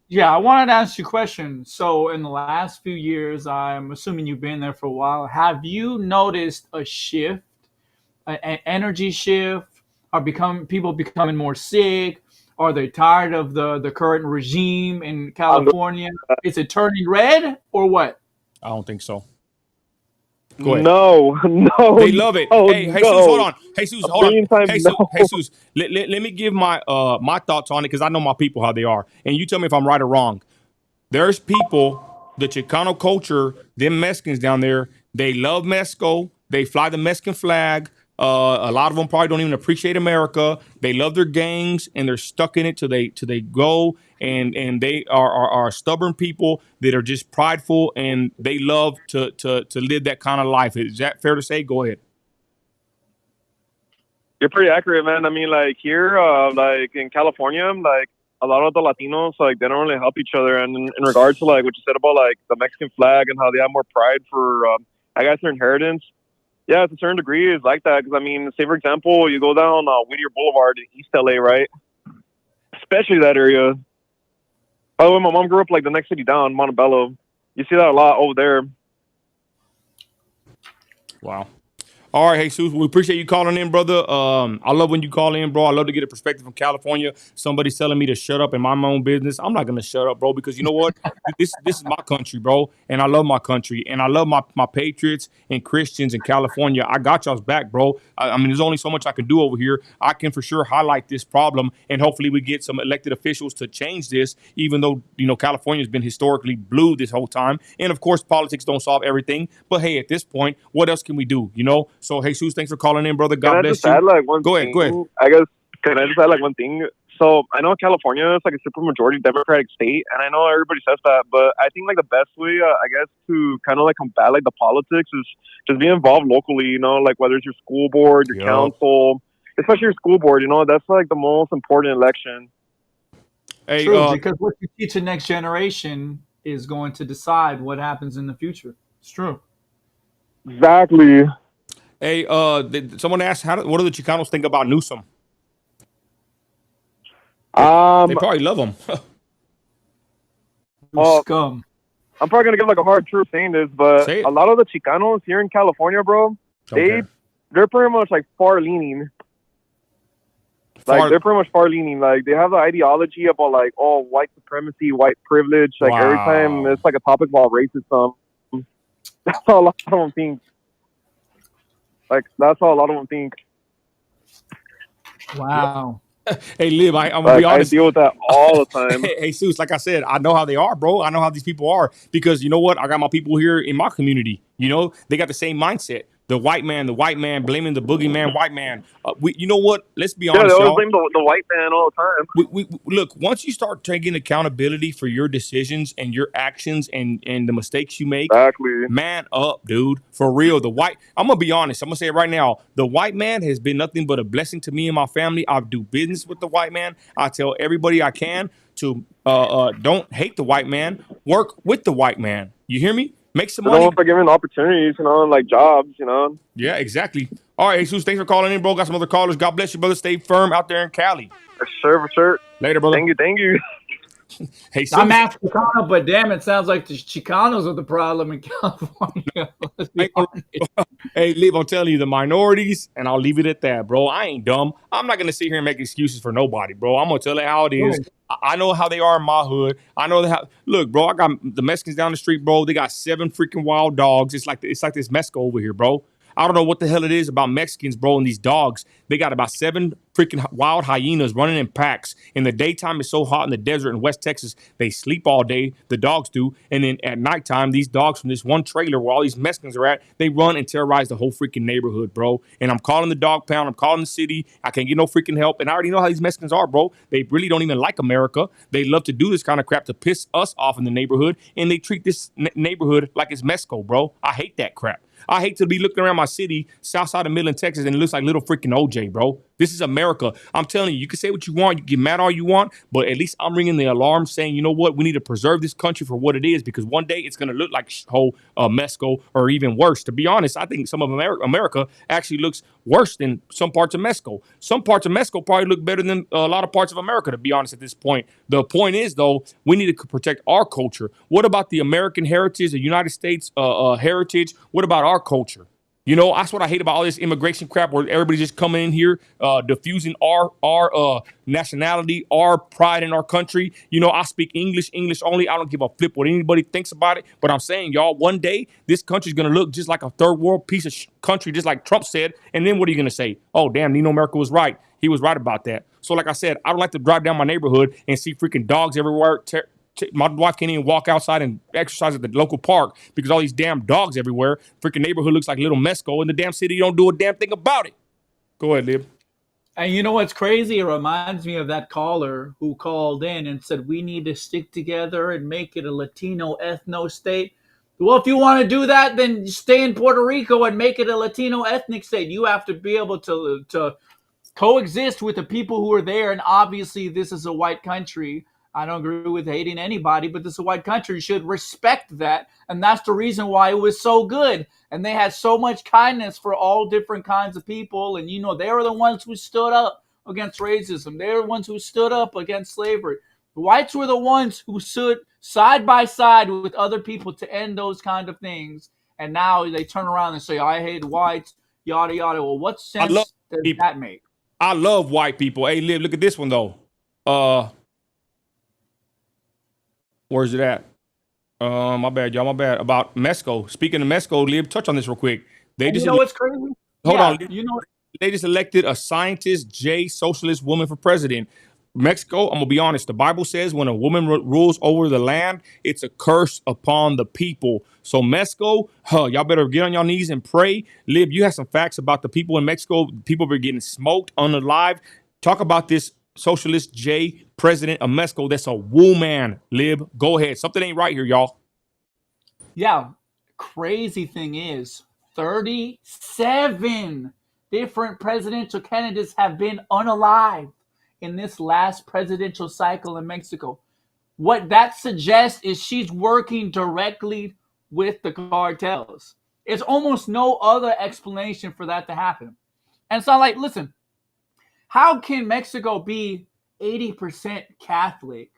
[SPEAKER 2] Yeah, I wanted to ask you a question. So, in the last few years, I'm assuming you've been there for a while. Have you noticed a shift, an energy shift? Are people becoming more sick? Are they tired of the current regime in
[SPEAKER 5] I'm
[SPEAKER 2] California? Is it turning red or what?
[SPEAKER 1] I don't think so. Go ahead.
[SPEAKER 5] No, no,
[SPEAKER 1] They love it.
[SPEAKER 5] no,
[SPEAKER 1] Hey, Jesus, hold
[SPEAKER 5] no.
[SPEAKER 1] on. Jesus,
[SPEAKER 5] A
[SPEAKER 1] hold on.
[SPEAKER 5] million times
[SPEAKER 1] Jesus,
[SPEAKER 5] no.
[SPEAKER 1] Jesus. Let me give my thoughts on it because I know my people how they are, and you tell me if I'm right or wrong. There's people, the Chicano culture, them Mexicans down there, they love Mexico. They fly the Mexican flag. A lot of them probably don't even appreciate America. They love their gangs and they're stuck in it till they go. And they are stubborn people that are just prideful and they love to live that kind of life. Is that fair to say? Go ahead.
[SPEAKER 5] You're pretty accurate, man. I mean, like here, like in California, like a lot of the Latinos, like they don't really help each other. And in regards to like what you said about like the Mexican flag and how they have more pride for, I guess, their inheritance. Yeah, to a certain degree, it's like that. Because I mean, say for example, you go down Whittier Boulevard in East LA, right? Especially that area. By the way, my mom grew up like the next city down, Montebello. You see that a lot over there.
[SPEAKER 1] Wow. All right, Jesus, we appreciate you calling in, brother. I love when you call in, bro. I love to get a perspective from California. Somebody's telling me to shut up in my own business. I'm not gonna shut up, bro, because you know what? This is my country, bro, and I love my country, and I love my patriots and Christians in California. I got y'all's back, bro. I mean, there's only so much I can do over here. I can for sure highlight this problem, and hopefully we get some elected officials to change this. Even though you know California's been historically blue this whole time, and of course politics don't solve everything. But hey, at this point, what else can we do? You know. So, Jesus, thanks for calling in, brother. God
[SPEAKER 5] Can I
[SPEAKER 1] bless
[SPEAKER 5] just
[SPEAKER 1] you.
[SPEAKER 5] add like one
[SPEAKER 1] Go
[SPEAKER 5] thing?
[SPEAKER 1] ahead, go ahead.
[SPEAKER 5] I guess can I just add like one thing? So I know California is like a super majority Democratic state, and I know everybody says that, but I think like the best way, I guess, to kind of like combat like the politics is just be involved locally. You know, like whether it's your school board, your
[SPEAKER 1] Yup.
[SPEAKER 5] council, especially your school board. You know, that's like the most important election.
[SPEAKER 1] Hey,
[SPEAKER 2] True, because what you teach the next generation is going to decide what happens in the future. It's true.
[SPEAKER 5] Exactly.
[SPEAKER 1] hey, someone asked, what do the Chicanos think about Newsom? They
[SPEAKER 5] Um,
[SPEAKER 1] probably love him.
[SPEAKER 2] You
[SPEAKER 5] uh,
[SPEAKER 2] scum.
[SPEAKER 5] I'm probably gonna give like a hard truth saying this, but
[SPEAKER 1] Say it.
[SPEAKER 5] a lot of the Chicanos here in California, bro,
[SPEAKER 1] Okay.
[SPEAKER 5] they're pretty much like far leaning.
[SPEAKER 1] Far-
[SPEAKER 5] Like they're pretty much far leaning. Like they have the ideology about like white supremacy, white privilege. Like every time
[SPEAKER 1] Wow.
[SPEAKER 5] it's like a topic about racism, that's how a lot of them think. Like that's how a lot of them think.
[SPEAKER 2] Wow.
[SPEAKER 1] Hey, Lib, I'm gonna
[SPEAKER 5] Like
[SPEAKER 1] be
[SPEAKER 5] I
[SPEAKER 1] honest.
[SPEAKER 5] deal with that all the time.
[SPEAKER 1] Hey, Seuss, like I said, I know how they are, bro. I know how these people are because you know what? I got my people here in my community. You know, they got the same mindset. The white man, blaming the boogeyman, white man. You know what? Let's be
[SPEAKER 5] Yeah, they
[SPEAKER 1] honest,
[SPEAKER 5] always
[SPEAKER 1] y'all.
[SPEAKER 5] blame the white man all the time.
[SPEAKER 1] We look, once you start taking accountability for your decisions and your actions and the mistakes you make,
[SPEAKER 5] Exactly.
[SPEAKER 1] man up, dude. For real. I'm gonna be honest, I'm gonna say it right now. The white man has been nothing but a blessing to me and my family. I do business with the white man. I tell everybody I can to don't hate the white man, work with the white man. You hear me? Make some
[SPEAKER 5] They're
[SPEAKER 1] money.
[SPEAKER 5] almost like giving opportunities, you know, like jobs, you know.
[SPEAKER 1] Yeah, exactly. All right, Jesus, thanks for calling in, bro. Got some other callers. God bless you, brother. Stay firm out there in Cali.
[SPEAKER 5] For sure.
[SPEAKER 1] Later, brother.
[SPEAKER 5] Thank you.
[SPEAKER 1] Hey,
[SPEAKER 2] I'm
[SPEAKER 1] Seuss,
[SPEAKER 2] half Chicano, but damn, it sounds like the Chicanos are the problem in California. Let's be honest.
[SPEAKER 1] hey, Liv, I'm telling you, the minorities, and I'll leave it at that, bro. I ain't dumb. I'm not gonna sit here and make excuses for nobody, bro. I'm gonna tell it how it is.
[SPEAKER 2] Right.
[SPEAKER 1] I know how they are in my hood. I know how. Look, bro, I got the Mexicans down the street, bro. They got 7 freaking wild dogs. It's like this Mexico over here, bro. I don't know what the hell it is about Mexicans, bro, and these dogs. They got about 7 freaking wild hyenas running in packs. In the daytime, it's so hot in the desert in West Texas, they sleep all day. The dogs do. And then at nighttime, these dogs from this one trailer where all these Mexicans are at, they run and terrorize the whole freaking neighborhood, bro. And I'm calling the dog pound. I'm calling the city. I can't get no freaking help. And I already know how these Mexicans are, bro. They really don't even like America. They love to do this kind of crap to piss us off in the neighborhood. And they treat this neighborhood like it's Mexico, bro. I hate that crap. I hate to be looking around my city, south side of Midland, Texas, and it looks like little freaking OJ, bro. This is America. I'm telling you, you can say what you want, you can get mad all you want, but at least I'm ringing the alarm saying, you know what, we need to preserve this country for what it is because one day it's going to look like whole Mexico or even worse. To be honest, I think some of America actually looks worse than some parts of Mexico. Some parts of Mexico probably look better than a lot of parts of America, to be honest, at this point. The point is, though, we need to protect our culture. What about the American heritage, the United States heritage? What about our culture? You know, that's what I hate about all this immigration crap where everybody's just coming in here, diffusing our nationality, our pride in our country. You know, I speak English only. I don't give a flip what anybody thinks about it. But I'm saying, y'all, one day this country's going to look just like a third world piece of country, just like Trump said. And then what are you going to say? Oh, damn, Nino Merkel was right. He was right about that. So like I said, I don't like to drive down my neighborhood and see freaking dogs everywhere. My wife can't even walk outside and exercise at the local park because all these damn dogs everywhere. Freaking neighborhood looks like little Mesco, and the damn city don't do a damn thing about it. Go ahead, Lib.
[SPEAKER 2] And you know what's crazy? It reminds me of that caller who called in and said, we need to stick together and make it a Latino ethno state. Well, if you want to do that, then stay in Puerto Rico and make it a Latino ethnic state. You have to be able to coexist with the people who are there. And obviously, this is a white country. I don't agree with hating anybody, but this is a white country. You should respect that. And that's the reason why it was so good. And they had so much kindness for all different kinds of people. And, you know, they were the ones who stood up against racism. They were the ones who stood up against slavery. The whites were the ones who stood side by side with other people to end those kind of things. And now they turn around and say, I hate whites, yada, yada. Well, what sense does that make?
[SPEAKER 1] I love white people. Hey, Lib, look at this one, though. Where's it at? My bad, y'all. My bad. About Mesco. Speaking of Mesco, Lib, touch on this real quick.
[SPEAKER 2] You know what's crazy?
[SPEAKER 1] Hold on.
[SPEAKER 2] You know,
[SPEAKER 1] They just elected a scientist, socialist woman for president. Mexico, I'm gonna be honest. The Bible says when a woman rules over the land, it's a curse upon the people. So Mexico, y'all better get on your knees and pray. Lib, you have some facts about the people in Mexico. People are getting smoked, unalive. Talk about this socialist president of Mexico. That's a woman. Lib, go ahead. Something ain't right here, y'all.
[SPEAKER 2] Yeah. Crazy thing is, 37 different presidential candidates have been unalived in this last presidential cycle in Mexico. What that suggests is she's working directly with the cartels. It's almost no other explanation for that to happen. And it's not like, listen, how can Mexico be 80% Catholic,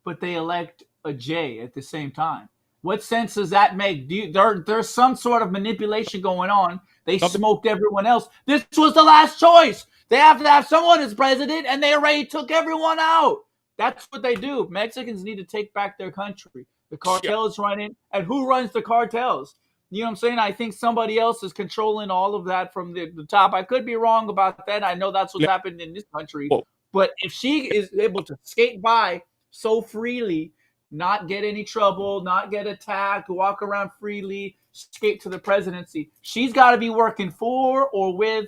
[SPEAKER 2] but they elect a J at the same time? What sense does that make? There's some sort of manipulation going on. They smoked everyone else. This was the last choice. They have to have someone as president, and they already took everyone out. That's what they do. Mexicans need to take back their country. The cartels run it, and who runs the cartels? You know what I'm saying? I think somebody else is controlling all of that from the top. I could be wrong about that. I know that's what's happened in this country. But if she is able to skate by so freely, not get any trouble, not get attacked, walk around freely, skate to the presidency, she's got to be working for or with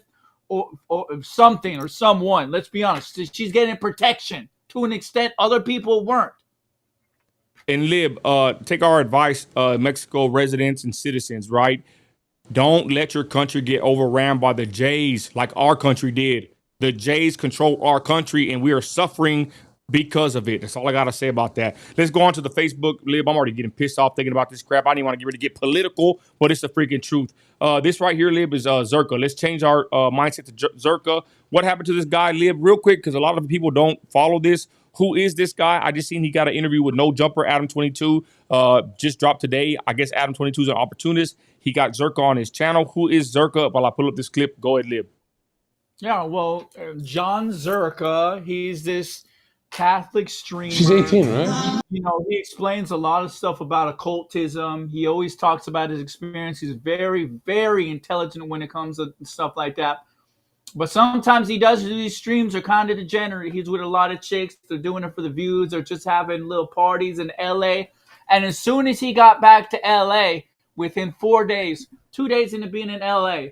[SPEAKER 2] or something or someone. Let's be honest. She's getting protection to an extent other people weren't.
[SPEAKER 1] And Lib, take our advice, Mexico residents and citizens, right? Don't let your country get overran by the Jays like our country did. The Jays control our country, and we are suffering because of it. That's all I got to say about that. Let's go on to the Facebook. Lib, I'm already getting pissed off thinking about this crap. I didn't want to get ready to get political, but it's the freaking truth. This right here, Lib, is Zurka. Let's change our mindset to Zurka. What happened to this guy, Lib, real quick, because a lot of people don't follow this. Who is this guy? I just seen he got an interview with No Jumper, Adam 22, just dropped today. I guess Adam 22 is an opportunist. He got Zurka on his channel. Who is Zurka? While I pull up this clip, go ahead, Lib.
[SPEAKER 2] Yeah, well, John Zurka, he's this Catholic streamer.
[SPEAKER 6] She's 18, right?
[SPEAKER 2] You know, he explains a lot of stuff about occultism. He always talks about his experience. He's very, very intelligent when it comes to stuff like that. But sometimes he does these streams are kind of degenerate. He's with a lot of chicks. They're doing it for the views. They're just having little parties in LA. And as soon as he got back to LA, within 4 days, 2 days into being in LA,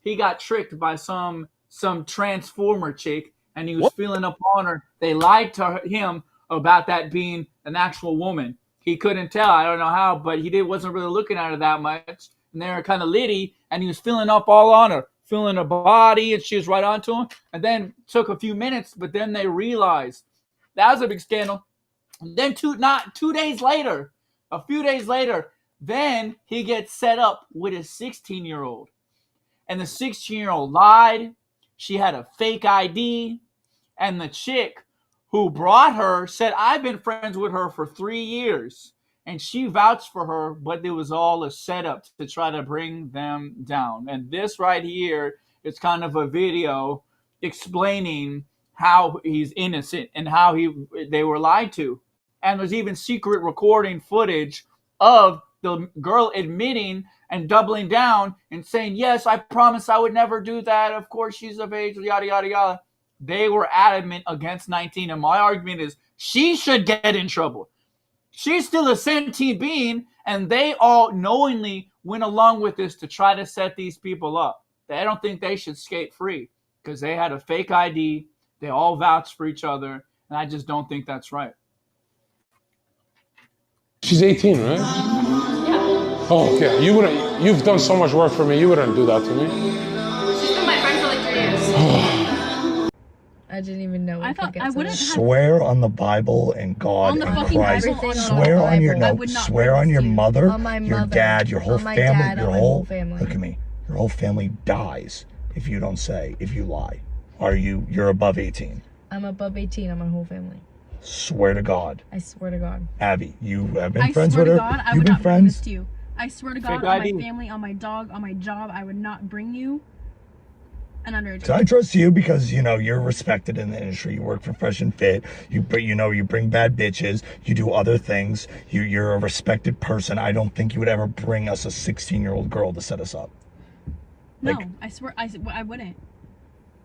[SPEAKER 2] he got tricked by some transformer chick, and he was feeling up on her. They lied to him about that being an actual woman. He couldn't tell. I don't know how, but he wasn't really looking at her that much. And they were kind of litty, and he was feeling up all on her, feeling her body, and she was right onto him. And then took a few minutes, but then they realized that was a big scandal. And then a few days later, then he gets set up with a 16-year-old. And the 16-year-old lied. She had a fake ID. And the chick who brought her said, I've been friends with her for 3 years. And she vouched for her, but it was all a setup to try to bring them down. And this right here is kind of a video explaining how he's innocent and how they were lied to. And there's even secret recording footage of the girl admitting and doubling down and saying, yes, I promise I would never do that. Of course, she's of age, yada, yada, yada. They were adamant against 19. And my argument is she should get in trouble. She's still a sentient being, and they all knowingly went along with this to try to set these people up. I don't think they should skate free because they had a fake ID. They all vouched for each other, and I just don't think that's right.
[SPEAKER 6] She's 18, right? Yeah. Oh, okay. You've done so much work for me. You wouldn't do that to me.
[SPEAKER 7] She's been my friend for like 3 years.
[SPEAKER 8] I didn't even know.
[SPEAKER 7] I thought I wouldn't
[SPEAKER 9] swear on the Bible and God and Christ. Swear on your swear on your mother, your dad, your whole family, your whole family. Look at me. Your whole family dies if you don't say, if you lie. You're above 18?
[SPEAKER 8] I'm above 18 on my whole family.
[SPEAKER 9] Swear to God.
[SPEAKER 8] I swear to God.
[SPEAKER 9] Abby, you have been friends with her? You've been friends?
[SPEAKER 7] To you. I swear to God, on my family, on my dog, on my job, I would not bring you an underage.
[SPEAKER 9] So I trust you because, you're respected in the industry. You work for Fresh and Fit. You bring bad bitches. You do other things. You're a respected person. I don't think you would ever bring us a 16-year-old girl to set us up.
[SPEAKER 7] No, I swear, I wouldn't.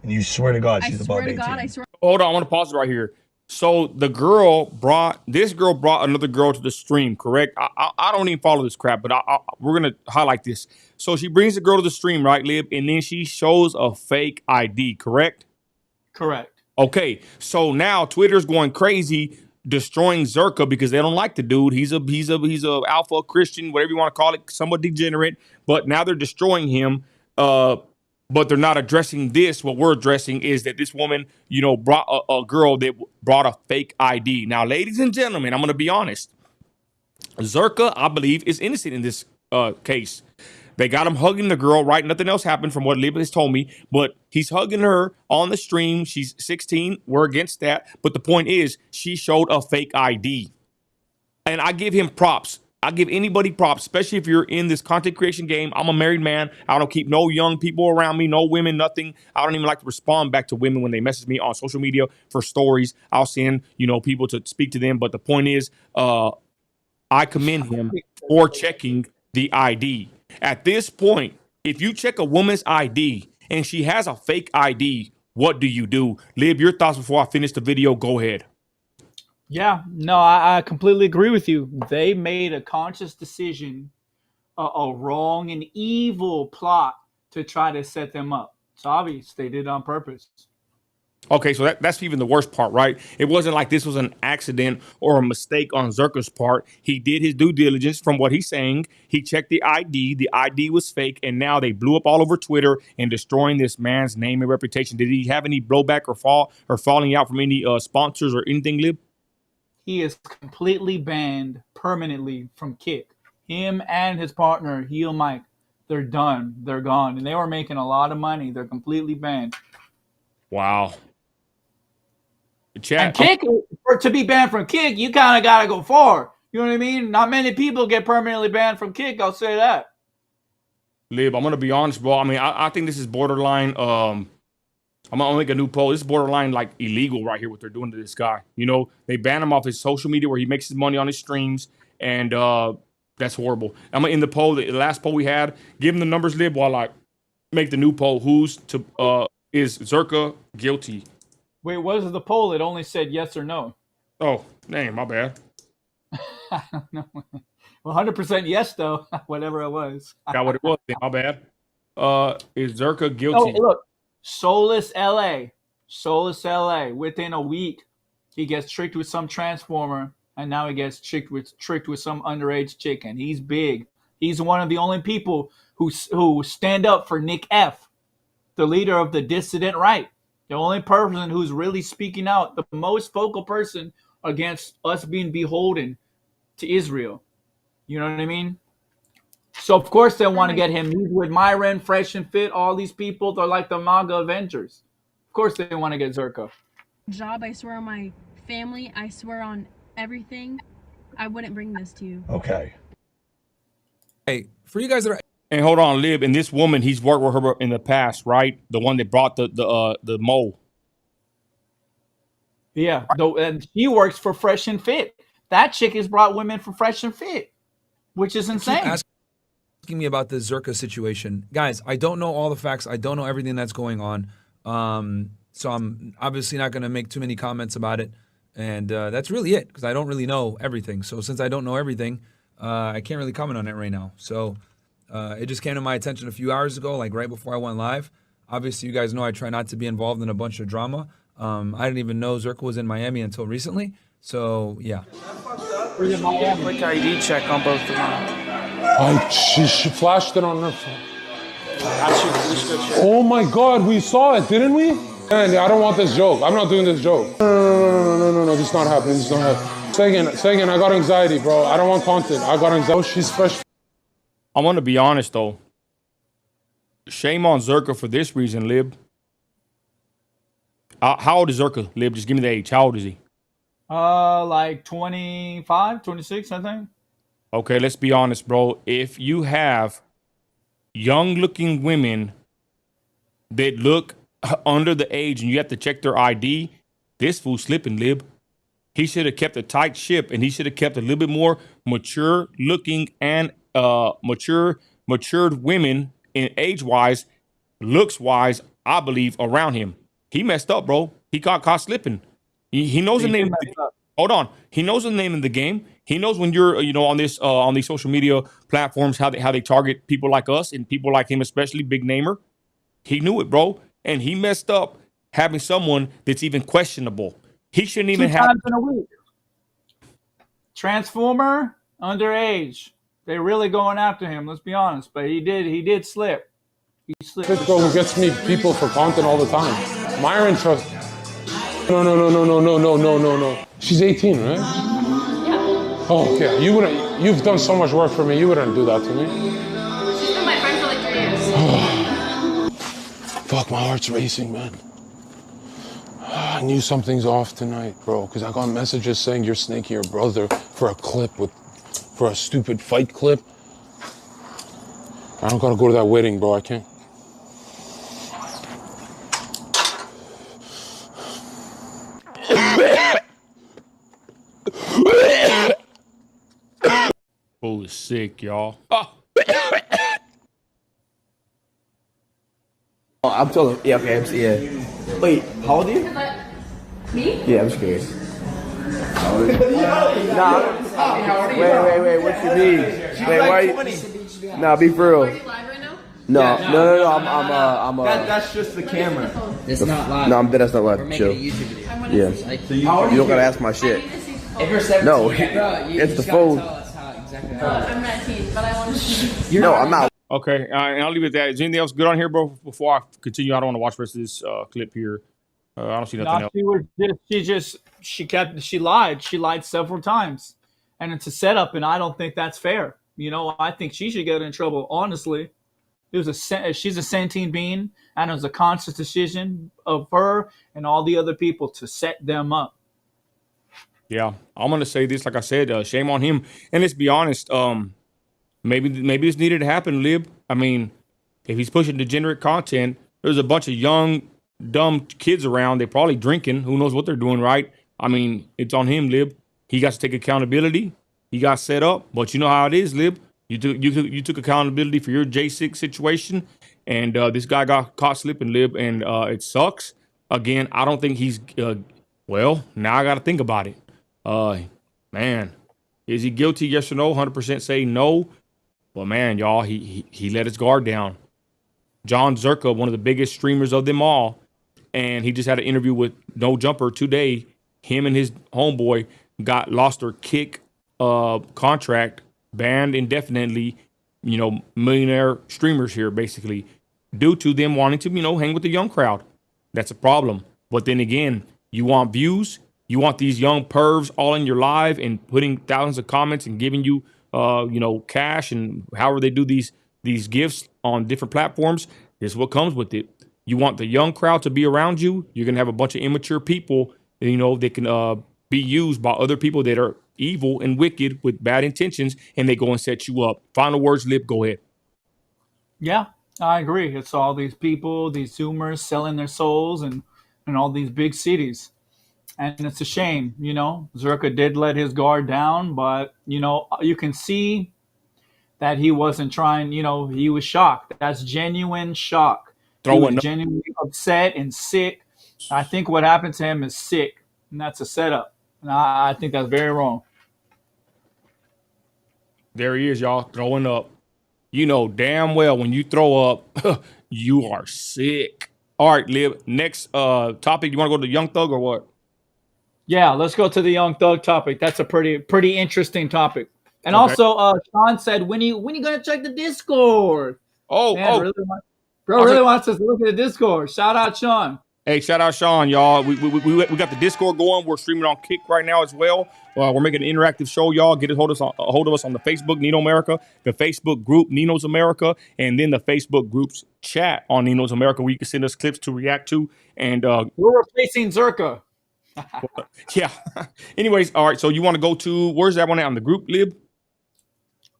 [SPEAKER 9] And you swear to God she's above 18.
[SPEAKER 7] God, I swear.
[SPEAKER 1] Hold on, I want to pause it right here. So this girl brought another girl to the stream, correct? I don't even follow this crap, but we're going to highlight this. So she brings the girl to the stream, right, Lib? And then she shows a fake ID, correct?
[SPEAKER 2] Correct.
[SPEAKER 1] Okay, so now Twitter's going crazy, destroying Zurka because they don't like the dude. He's a alpha Christian, whatever you want to call it, somewhat degenerate. But now they're destroying him but they're not addressing this. What we're addressing is that this woman, brought a girl that brought a fake ID. Now, ladies and gentlemen, I'm going to be honest. Zurka, I believe, is innocent in this case. They got him hugging the girl, right? Nothing else happened from what Libby has told me, but he's hugging her on the stream. She's 16. We're against that. But the point is, she showed a fake ID. And I give him props. I give anybody props, especially if you're in this content creation game. I'm a married man. I don't keep no young people around me, no women, nothing. I don't even like to respond back to women when they message me on social media for stories. I'll send, people to speak to them. But the point is, I commend him for checking the ID. At this point, if you check a woman's ID and she has a fake ID, what do you do? Lib, your thoughts before I finish the video. Go ahead.
[SPEAKER 2] Yeah, no, I completely agree with you. They made a conscious decision, a wrong and evil plot to try to set them up. It's obvious they did it on purpose.
[SPEAKER 1] Okay, so that's even the worst part, right? It wasn't like this was an accident or a mistake on Zurka's part. He did his due diligence from what he's saying. He checked the ID. The ID was fake, and now they blew up all over Twitter and destroying this man's name and reputation. Did he have any blowback or falling out from any sponsors or anything, Lib?
[SPEAKER 2] He is completely banned permanently from Kick. Him and his partner, Heel Mike, they're done. They're gone. And they were making a lot of money. They're completely banned.
[SPEAKER 1] Wow.
[SPEAKER 2] And Kick, to be banned from Kick, you kind of got to go far. You know what I mean? Not many people get permanently banned from Kick. I'll say that.
[SPEAKER 1] Lib, I'm going to be honest, bro. I mean, I think this is borderline. I'm gonna make a new poll. This is borderline like illegal right here. What they're doing to this guy. They ban him off his social media where he makes his money on his streams, and that's horrible. I'm gonna end the poll. The last poll we had. Give him the numbers, Lib, while I make the new poll. Is Zurka guilty?
[SPEAKER 2] Wait, what was the poll? It only said yes or no.
[SPEAKER 1] Oh, dang, my bad.
[SPEAKER 2] I don't know. 100% yes, though. Whatever it was.
[SPEAKER 1] Got what it was. My bad. Is Zurka guilty?
[SPEAKER 2] Oh, look. Soulless LA. Within a week, he gets tricked with some transformer, and now he gets tricked with some underage chick, and he's big. He's one of the only people who stand up for Nick F, the leader of the dissident right. The only person who's really speaking out, the most vocal person against us being beholden to Israel. You know what I mean? So, of course, they want to get him. He's with Myron, Fresh and Fit, all these people. They're like the MAGA Avengers. Of course, they want to get Zurka.
[SPEAKER 7] Job, I swear on my family. I swear on everything. I wouldn't bring this to you.
[SPEAKER 9] Okay.
[SPEAKER 10] Hey, for you guys that are...
[SPEAKER 1] And hold on, Lib. And this woman, he's worked with her in the past, right? The one that brought the mole.
[SPEAKER 2] Yeah, and she works for Fresh and Fit. That chick has brought women for Fresh and Fit, which is insane.
[SPEAKER 10] Asking me about the Zurka situation. Guys, I don't know all the facts. I don't know everything that's going on. So I'm obviously not going to make too many comments about it. And that's really it, because I don't really know everything. So since I don't know everything, I can't really comment on it right now. So it just came to my attention a few hours ago, like right before I went live. Obviously, you guys know I try not to be involved in a bunch of drama. I didn't even know Zurka was in Miami until recently. So, yeah.
[SPEAKER 2] We're in Miami.
[SPEAKER 11] Quick ID check on both of them.
[SPEAKER 6] She flashed it on her phone. Oh my God, we saw it, didn't we? Man, I don't want this joke. I'm not doing this joke. No, this is not happening. This is not happening. Say again, I got anxiety, bro. I don't want content. I got anxiety. Oh, she's fresh.
[SPEAKER 1] I'm going to be honest, though. Shame on Zurka for this reason, Lib. How old is Zurka, Lib? Just give me the age. How old is he?
[SPEAKER 2] Like 25, 26, I think.
[SPEAKER 1] Okay, let's be honest, bro. If you have young-looking women that look under the age and you have to check their ID, this fool's slipping, Lib. He should have kept a tight ship, and he should have kept a little bit more mature-looking and matured women in age-wise, looks-wise, I believe, around him. He messed up, bro. He got caught slipping. He knows the name. Hold on. He knows the name of the game. He knows when you're, on these social media platforms, how they target people like us and people like him, especially big namer. He knew it, bro, and he messed up having someone that's even questionable. He shouldn't even have.
[SPEAKER 2] 2 times in a week. Transformer, underage. They're really going after him. Let's be honest, but he did slip. He
[SPEAKER 6] This girl who gets me people for content all the time. Myron trust. No. She's 18, right? Yeah. Oh, okay. You've done so much work for me. You wouldn't do that to me.
[SPEAKER 7] She's been my friend for like 3 years.
[SPEAKER 6] Fuck, my heart's racing, man. I knew something's off tonight, bro, because I got messages saying you're snaking your brother for a stupid fight clip. I don't gotta go to that wedding, bro. I can't.
[SPEAKER 1] Oh, sick, y'all.
[SPEAKER 12] Oh, I'm told him. Yeah, okay, yeah. Wait, how old are you?
[SPEAKER 7] Me?
[SPEAKER 12] Yeah, I'm just curious. Nah. Wait, what you mean? Wait, why are you? Nah, be for real.
[SPEAKER 7] Are you live right now?
[SPEAKER 12] No. I'm
[SPEAKER 2] That's just the camera.
[SPEAKER 13] It's not live.
[SPEAKER 12] No, that's not live.
[SPEAKER 13] We're
[SPEAKER 12] Chill.
[SPEAKER 13] making a YouTube video.
[SPEAKER 12] Yeah.
[SPEAKER 13] So
[SPEAKER 12] You don't gotta ask my shit.
[SPEAKER 13] If you're 17,
[SPEAKER 12] No,
[SPEAKER 13] bro,
[SPEAKER 12] it's the
[SPEAKER 13] just gotta
[SPEAKER 12] phone.
[SPEAKER 13] tell us exactly how
[SPEAKER 7] I'm 19, but I want to.
[SPEAKER 12] No, I'm not.
[SPEAKER 1] Okay, and I'll leave it at that. Is anything else good on here, bro? Before I continue, I don't want to watch the rest of this clip here. I don't see nothing else.
[SPEAKER 2] She lied. She lied several times, and it's a setup, and I don't think that's fair. I think she should get in trouble. Honestly, she's a sentient being, and it was a conscious decision of her and all the other people to set them up.
[SPEAKER 1] Yeah, I'm gonna say this. Like I said, shame on him. And let's be honest. Maybe this needed to happen, Lib. I mean, if he's pushing degenerate content, there's a bunch of young, dumb kids around. They're probably drinking. Who knows what they're doing, right? I mean, it's on him, Lib. He got to take accountability. He got set up. But you know how it is, Lib. You took accountability for your J6 situation, and this guy got caught slipping, Lib, and it sucks. Again, I don't think he's. Well, now I got to think about it. Man, is he guilty? Yes or no? 100% say no. But man, y'all, he let his guard down. John Zurka, one of the biggest streamers of them all, and he just had an interview with No Jumper today. Him and his homeboy lost their kick contract, banned indefinitely. Millionaire streamers here basically, due to them wanting to hang with the young crowd. That's a problem. But then again, you want views. You want these young pervs all in your live and putting thousands of comments and giving you, cash and however they do these gifts on different platforms. This is what comes with it. You want the young crowd to be around you. You're going to have a bunch of immature people, that can be used by other people that are evil and wicked with bad intentions, and they go and set you up. Final words, Lip, go ahead.
[SPEAKER 2] Yeah, I agree. It's all these people, these Zoomers selling their souls and all these big cities. And it's a shame, Zurka did let his guard down, but, you can see that he wasn't trying, he was shocked. That's genuine shock. He was genuinely upset and sick. I think what happened to him is sick, and that's a setup. And I think that's very wrong.
[SPEAKER 1] There he is, y'all, throwing up. You know damn well when you throw up, you are sick. All right, Lib, next topic. You want to go to Young Thug or what?
[SPEAKER 2] Yeah, let's go to the Young Thug topic. That's a pretty interesting topic. And also, Sean said, when you gonna check the Discord? Man, really wants us to look at the Discord. Shout out, Sean.
[SPEAKER 1] Hey, shout out, Sean, y'all. We got the Discord going. We're streaming on Kick right now as well. We're making an interactive show, y'all. Get a hold of us on the Facebook, Nino America, the Facebook group, Nino's America, and then the Facebook group's chat on Nino's America, where you can send us clips to react to. And
[SPEAKER 2] we're replacing Zurka.
[SPEAKER 1] Yeah. Anyways, all right. So you want to go to, where's that one at on the group, Lib?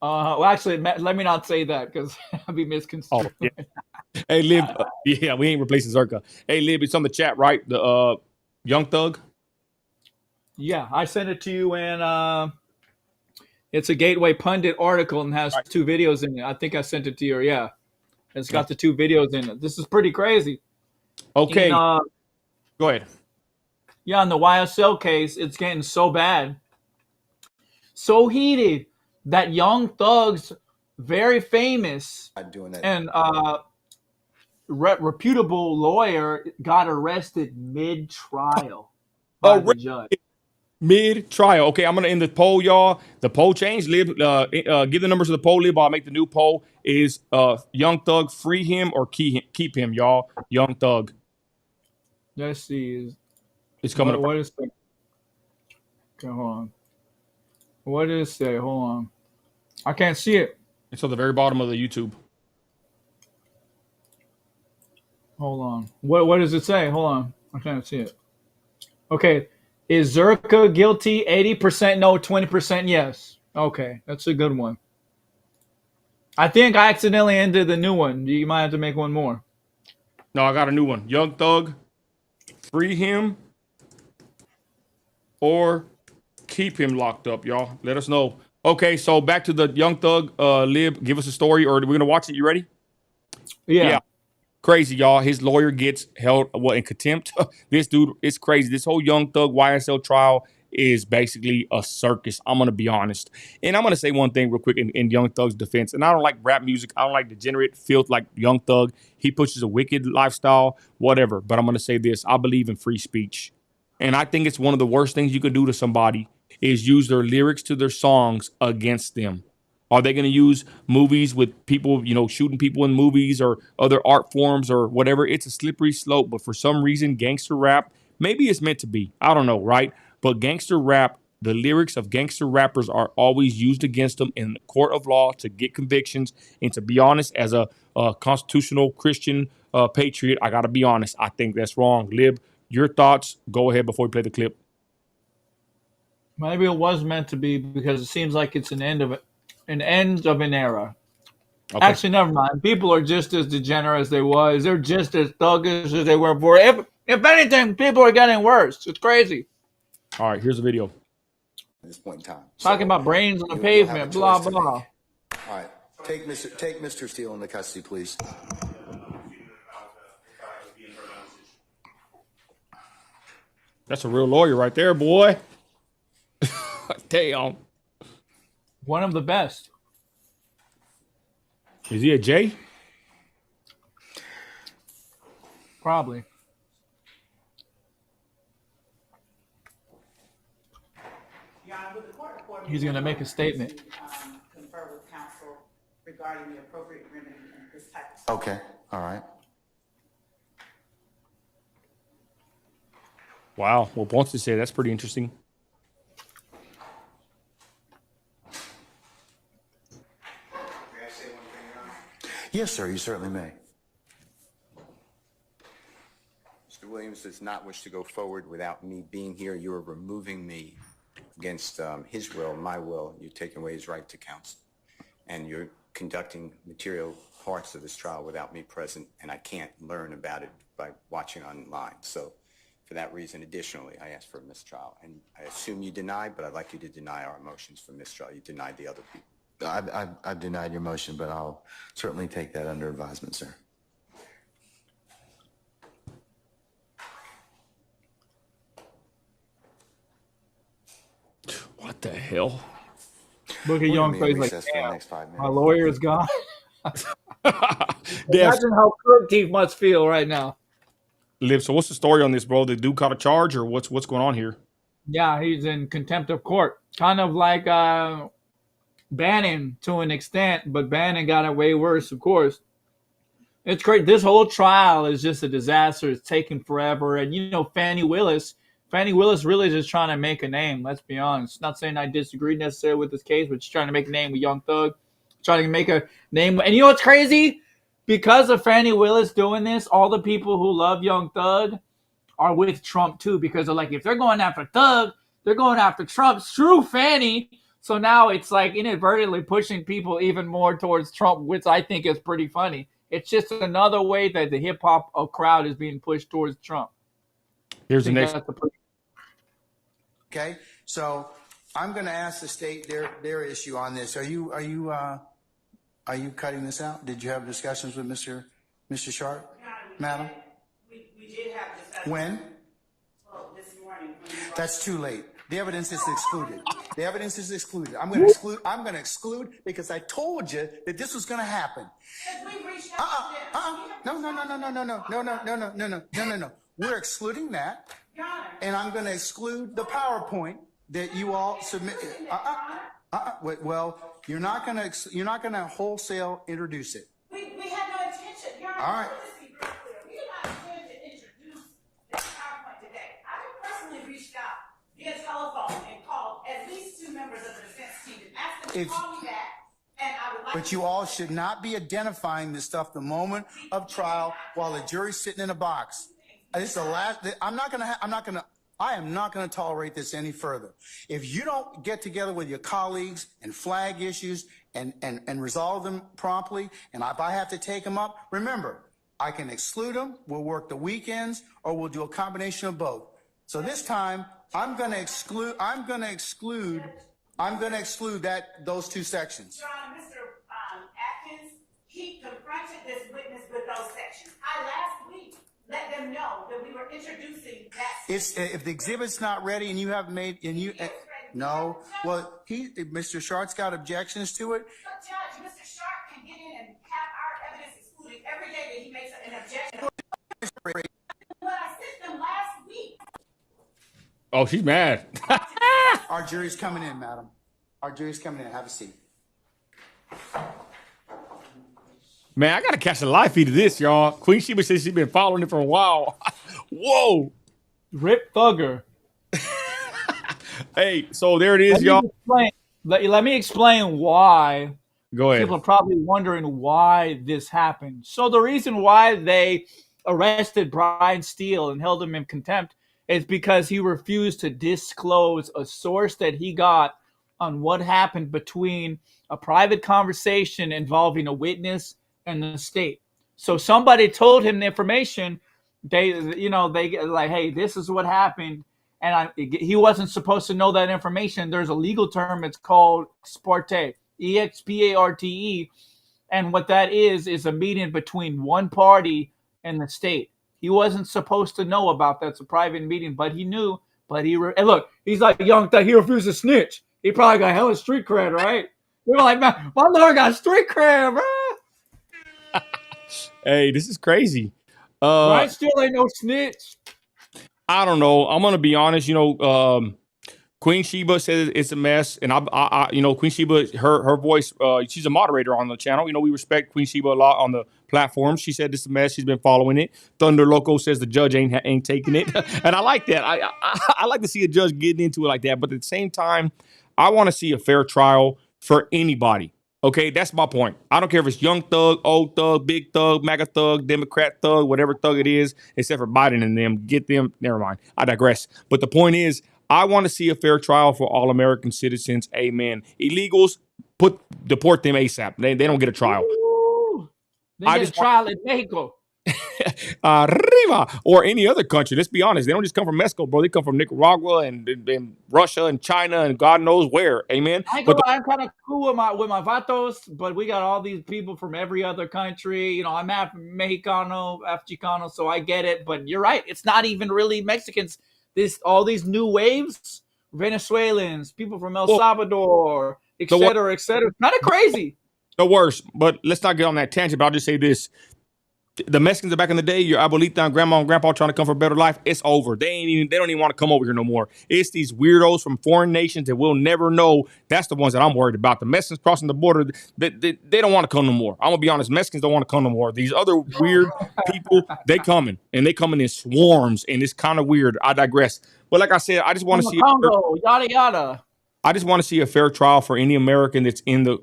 [SPEAKER 2] Well, actually, let me not say that because I'll be misconstrued.
[SPEAKER 1] Oh, yeah. Hey, Lib. Yeah, we ain't replacing Zurka. Hey, Lib, it's on the chat, right? The Young Thug.
[SPEAKER 2] Yeah, I sent it to you, and it's a Gateway Pundit article and has 2 videos in it. I think I sent it to you. Yeah, it's got the 2 videos in it. This is pretty crazy.
[SPEAKER 1] Okay, go ahead.
[SPEAKER 2] Yeah, in the YSL case, it's getting so bad, so heated that Young Thug's very famous and reputable lawyer got arrested mid-trial by the judge.
[SPEAKER 1] Mid-trial. Okay, I'm going to end the poll, y'all. The poll changed. Lib, give the numbers to the poll, Lib. I'll make the new poll. Is Young Thug free him or keep him, y'all? Young Thug.
[SPEAKER 2] Let's see.
[SPEAKER 1] It's coming up.
[SPEAKER 2] What is it? Okay, hold on. What did it say? Hold on. I can't see it.
[SPEAKER 1] It's on the very bottom of the YouTube.
[SPEAKER 2] Hold on. What does it say? Hold on. I can't see it. Okay. Is Zurka guilty? 80% no, 20% yes. Okay, that's a good one. I think I accidentally ended the new one. You might have to make one more.
[SPEAKER 1] No, I got a new one. Young Thug, free him or keep him locked up, y'all. Let us know. Okay, so back to the Young Thug. Lib, give us a story, or we're going to watch it. You ready?
[SPEAKER 2] Yeah.
[SPEAKER 1] Crazy, y'all. His lawyer gets held in contempt. This dude, it's crazy. This whole Young Thug YSL trial is basically a circus. I'm going to be honest. And I'm going to say one thing real quick in Young Thug's defense. And I don't like rap music. I don't like degenerate filth like Young Thug. He pushes a wicked lifestyle, whatever. But I'm going to say this. I believe in free speech. And I think it's one of the worst things you could do to somebody is use their lyrics to their songs against them. Are they going to use movies with people, shooting people in movies or other art forms or whatever? It's a slippery slope. But for some reason, gangster rap, maybe it's meant to be. I don't know, right? But gangster rap, the lyrics of gangster rappers are always used against them in the court of law to get convictions. And to be honest, as a constitutional Christian patriot, I got to be honest. I think that's wrong. Lib, your thoughts? Go ahead before we play the clip.
[SPEAKER 2] Maybe it was meant to be because it seems like it's an end of an era. Okay. Actually, never mind. People are just as degenerate as they was. They're just as thuggish as they were before. If anything, people are getting worse. It's crazy.
[SPEAKER 1] All right, here's the video.
[SPEAKER 14] At this point in time,
[SPEAKER 2] talking about brains on the pavement, blah blah.
[SPEAKER 14] All right, take Mr. Steele into custody, please.
[SPEAKER 1] That's a real lawyer right there, boy. Damn.
[SPEAKER 2] One of the best.
[SPEAKER 1] Is he a J?
[SPEAKER 2] Probably. He's going to make a statement.
[SPEAKER 15] Confer with counsel regarding the appropriate remedy in this type of
[SPEAKER 14] Okay. All right.
[SPEAKER 1] Wow. Well, once to say that's pretty interesting.
[SPEAKER 14] Yes, sir. You certainly may. Mr. Williams does not wish to go forward without me being here. You are removing me against his will, my will. You're taking away his right to counsel. And you're conducting material parts of this trial without me present, and I can't learn about it by watching online. So for that reason, additionally, I asked for a mistrial. And I assume you deny, but I'd like you to deny our motions for mistrial. You denied the other people.
[SPEAKER 16] I've denied your motion, but I'll certainly take that under advisement, sir.
[SPEAKER 1] What the hell?
[SPEAKER 2] Look at Young face like, damn, my lawyer is gone. Imagine how Cook Teeth must feel right now.
[SPEAKER 1] Liv, so what's the story on this, bro? The dude caught a charge, or what's going on here?
[SPEAKER 2] Yeah, he's in contempt of court. Kind of like Bannon to an extent, but Bannon got it way worse, of course. It's great. This whole trial is just a disaster. It's taking forever. And, Fannie Willis really just trying to make a name. Let's be honest. Not saying I disagree necessarily with this case, but she's trying to make a name with Young Thug. Trying to make a name. And you know what's crazy? Because of Fannie Willis doing this, all the people who love Young Thug are with Trump too. Because they're like, if they're going after Thug, they're going after Trump. Screw Fannie. So now it's like inadvertently pushing people even more towards Trump, which I think is pretty funny. It's just another way that the hip-hop crowd is being pushed towards Trump.
[SPEAKER 1] Here's the next.
[SPEAKER 17] Okay, so I'm going to ask the state their issue on this. Are you cutting this out? Did you have discussions with Mr. Sharp, madam?
[SPEAKER 15] We did have discussions.
[SPEAKER 17] When?
[SPEAKER 15] Well, this morning.
[SPEAKER 17] That's too late. The evidence is excluded. The evidence is excluded. I'm going to exclude because I told you that this was going to happen. No. We're excluding that, and I'm going to exclude the PowerPoint that you all submit. Well, you're not gonna wholesale introduce it.
[SPEAKER 15] We had no intention. Your Honor,
[SPEAKER 17] All right.
[SPEAKER 15] let's be real clear. We did not intend to introduce this PowerPoint today. I personally reached out via telephone and called at least 2 members of the defense team and asked them to call me back. And I would like
[SPEAKER 17] But you all should not be identifying this stuff the moment of trial while the jury's sitting in a box. This is the last. I am not gonna tolerate this any further. If you don't get together with your colleagues and flag issues and resolve them promptly, and if I have to take them up, remember, I can exclude them, we'll work the weekends, or we'll do a combination of both. So this time, I'm gonna exclude those 2 sections.
[SPEAKER 15] Your Honor, Mr. Atkins, he confronted this witness with those sections. I last week let them know that we were introducing that.
[SPEAKER 17] If the exhibit's not ready and you haven't made, no, well, Mr. Shart's got objections to it.
[SPEAKER 15] So, Judge, Mr. Sharp can get in and have our evidence excluded every day that he makes an objection. But I sent them last week.
[SPEAKER 1] Oh, she's mad.
[SPEAKER 17] Our jury's coming in, madam. Our jury's coming in. Have a seat.
[SPEAKER 1] Man, I gotta catch a live feed of this, y'all. Queen Sheba says she's been following it for a while. Whoa.
[SPEAKER 2] Rip Thugger.
[SPEAKER 1] Hey, so there it is, y'all.
[SPEAKER 2] Let me explain why.
[SPEAKER 1] Go ahead.
[SPEAKER 2] People are probably wondering why this happened. So the reason why they arrested Brian Steele and held him in contempt is because he refused to disclose a source that he got on what happened between a private conversation involving a witness and the state. So somebody told him the information. They like, hey, this is what happened, and he wasn't supposed to know that information. There's a legal term. It's called ex parte, EXPARTE, and what that is a meeting between one party and the state. He wasn't supposed to know about that. It's a private meeting, but he knew. But and look, he's like Young Thug. He refused to snitch. He probably got hella street cred, right? We were like, man, my lawyer got street cred, bro.
[SPEAKER 1] Hey, this is crazy.
[SPEAKER 2] Brian Steele ain't no snitch.
[SPEAKER 1] I don't know. I'm gonna be honest. Queen Sheba says it's a mess, and I Queen Sheba, her voice. She's a moderator on the channel. We respect Queen Sheba a lot on the platform. She said it's a mess. She's been following it. Thunder Loco says the judge ain't taking it, and I like that. I like to see a judge getting into it like that. But at the same time, I want to see a fair trial for anybody. Okay, that's my point. I don't care if it's young thug, old thug, big thug, MAGA thug, Democrat thug, whatever thug it is, except for Biden and them. Get them. Never mind. I digress. But the point is, I want to see a fair trial for all American citizens. Amen. Illegals, deport them ASAP. They don't get a trial.
[SPEAKER 2] Ooh, they get a trial in Mexico.
[SPEAKER 1] Arriba, or any other country. Let's be honest. They don't just come from Mexico, bro. They come from Nicaragua and Russia and China and God knows where. Amen.
[SPEAKER 2] I'm kind of cool with my vatos, but we got all these people from every other country. I'm half Mexicano, half Chicano, so I get it. But you're right. It's not even really Mexicans. All these new waves, Venezuelans, people from El Salvador, et cetera, et cetera. Kind of crazy.
[SPEAKER 1] The worst. But let's not get on that tangent. But I'll just say this. The Mexicans are back in the day, your abuelita and grandma and grandpa trying to come for a better life, it's over. They don't even want to come over here no more. It's these weirdos from foreign nations that we'll never know. That's the ones that I'm worried about. The Mexicans crossing the border, they don't want to come no more. I'm going to be honest, Mexicans don't want to come no more. These other weird people, they coming in swarms, and it's kind of weird. I digress. But like I said, I just want to see
[SPEAKER 2] Congo, yada yada.
[SPEAKER 1] I just want to see a fair trial for any American that's in the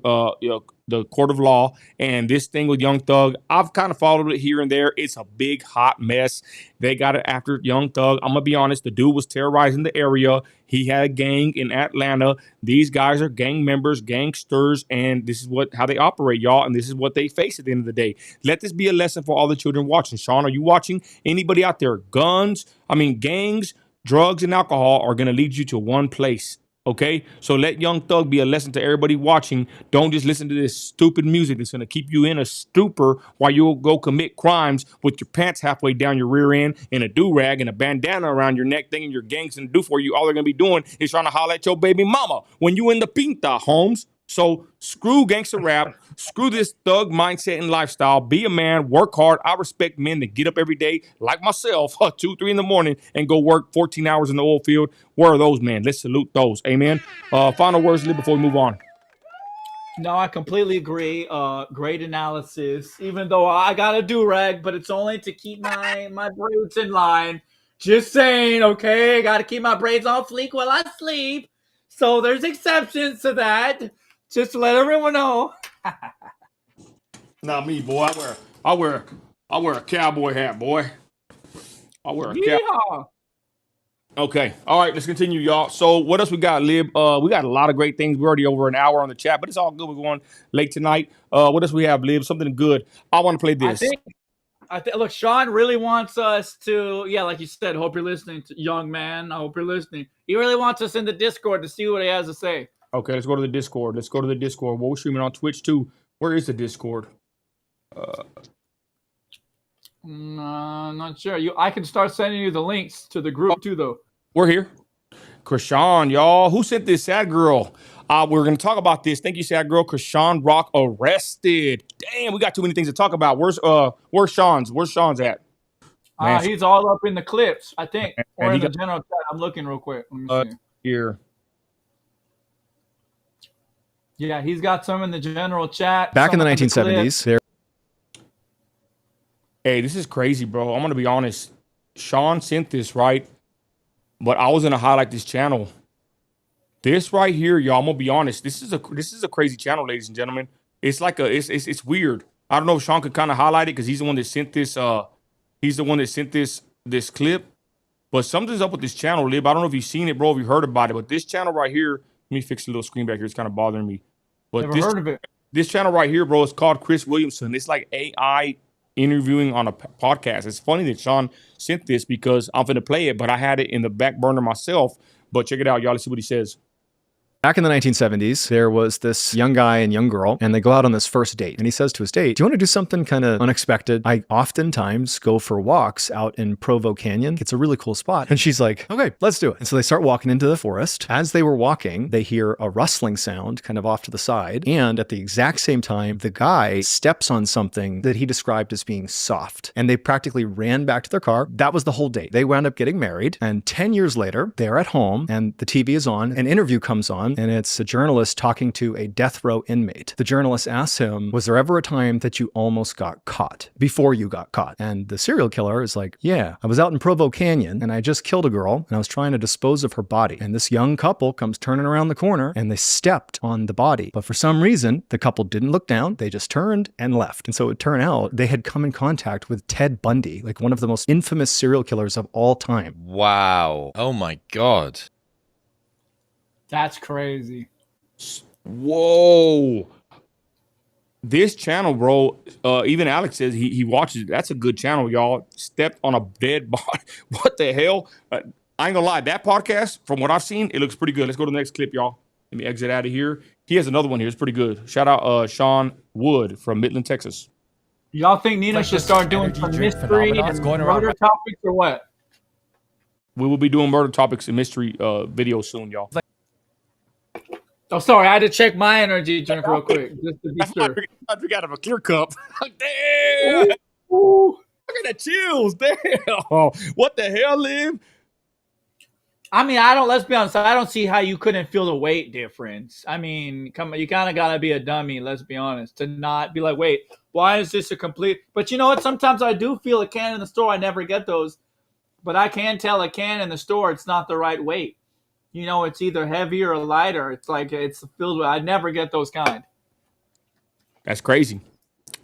[SPEAKER 1] court of law. And this thing with Young Thug, I've kind of followed it here and there. It's a big hot mess. They got it after Young Thug. I'm gonna be honest. The dude was terrorizing the area. He had a gang in Atlanta. These guys are gang members, gangsters, and this is how they operate, y'all. And this is what they face at the end of the day. Let this be a lesson for all the children watching. Sean, are you watching? Anybody out there? Gangs, drugs, and alcohol are gonna lead you to one place. Okay, so let Young Thug be a lesson to everybody watching. Don't just listen to this stupid music that's going to keep you in a stupor while you'll go commit crimes with your pants halfway down your rear end and a do-rag and a bandana around your neck thinking your gang's going to do for you. All they're going to be doing is trying to holler at your baby mama when you in the pinta, Holmes. So screw gangster rap, screw this thug mindset and lifestyle. Be a man, work hard. I respect men that get up every day, like myself, 2, 3 in the morning, and go work 14 hours in the oil field. Where are those men? Let's salute those. Amen. Final words, Lib, before we move on.
[SPEAKER 2] No, I completely agree. Great analysis. Even though I got a do-rag, but it's only to keep my braids in line. Just saying, okay? Got to keep my braids on fleek while I sleep. So there's exceptions to that. Just to let everyone know.
[SPEAKER 1] Not me, boy. I wear a cowboy hat, boy. I wear a cowboy. Okay. All right, let's continue, y'all. So what else we got, Lib? We got a lot of great things. We're already over an hour on the chat, but it's all good. We're going late tonight. What else we have, Lib? Something good. I want to play this.
[SPEAKER 2] I think. Look, Sean really wants us to. Yeah, like you said. Hope you're listening, young man. I hope you're listening. He really wants us in the Discord to see what he has to say.
[SPEAKER 1] Okay, let's go to the Discord. Well, we're streaming on Twitch too. Where is the Discord?
[SPEAKER 2] Not sure. I can start sending you the links to the group too, though.
[SPEAKER 1] We're here. Kashan, y'all. Who sent this? Sad girl. We're going to talk about this. Thank you, Sad girl. Kashan Rock arrested. Damn, we got too many things to talk about. Where's Sean's? Where's Sean's at?
[SPEAKER 2] He's all up in the clips, I think. Or in the
[SPEAKER 1] got,
[SPEAKER 2] general chat. I'm looking real quick. Let me see.
[SPEAKER 1] Here.
[SPEAKER 2] Yeah, he's got some in the general chat.
[SPEAKER 18] Back in the 1970s,
[SPEAKER 1] Hey, this is crazy, bro. I'm going to be honest. Sean sent this, right? But I was going to highlight this channel. This right here, y'all, I'm going to be honest. This is a crazy channel, ladies and gentlemen. It's like it's weird. I don't know if Sean could kind of highlight it because he's the one that sent this this clip. But something's up with this channel, Lib. I don't know if you've seen it, bro, if you heard about it. But this channel right here, let me fix the little screen back here. It's kind of bothering me. But
[SPEAKER 2] Never heard of it.
[SPEAKER 1] This channel right here, bro, is called Chris Williamson. It's like AI interviewing on a podcast. It's funny that Sean sent this because I'm finna play it, but I had it in the back burner myself. But check it out, y'all. Let's see what he says.
[SPEAKER 18] Back in the 1970s, there was this young guy and young girl, and they go out on this first date. And he says to his date, "Do you want to do something kind of unexpected? I oftentimes go for walks out in Provo Canyon. It's a really cool spot." And she's like, "Okay, let's do it." And so they start walking into the forest. As they were walking, they hear a rustling sound kind of off to the side. And at the exact same time, the guy steps on something that he described as being soft. And they practically ran back to their car. That was the whole date. They wound up getting married. And 10 years later, they're at home and the TV is on. An interview comes on. And it's a journalist talking to a death row inmate. The journalist asks him, "Was there ever a time that you almost got caught before you got caught?" And the serial killer is like, "Yeah, I was out in Provo Canyon and I just killed a girl and I was trying to dispose of her body. And this young couple comes turning around the corner and they stepped on the body. But for some reason, the couple didn't look down. They just turned and left." And so it turned out they had come in contact with Ted Bundy, like one of the most infamous serial killers of all time.
[SPEAKER 19] Wow. Oh my God.
[SPEAKER 2] That's crazy.
[SPEAKER 1] Whoa. This channel, bro, even Alex says he watches it. That's a good channel, y'all. Stepped on a dead body. What the hell? I ain't gonna lie. That podcast, from what I've seen, it looks pretty good. Let's go to the next clip, y'all. Let me exit out of here. He has another one here. It's pretty good. Shout out Sean Wood from Midland, Texas.
[SPEAKER 2] Y'all think Nina should start doing some mystery and murder topics or what?
[SPEAKER 1] We will be doing murder topics and mystery videos soon, y'all.
[SPEAKER 2] Oh, sorry. I had to check my energy drink real quick. Just to be sure.
[SPEAKER 1] I drink out of a clear cup. Damn. Ooh. Look at the chills. Damn. What the hell, Liv?
[SPEAKER 2] I mean, let's be honest. I don't see how you couldn't feel the weight difference. I mean, come on. You kind of got to be a dummy, let's be honest, to not be like, wait, why is this a complete? But you know what? Sometimes I do feel a can in the store. I never get those. But I can tell a can in the store, it's not the right weight. You know, it's either heavier or lighter. It's like it's filled with. I never get those kind.
[SPEAKER 1] That's crazy.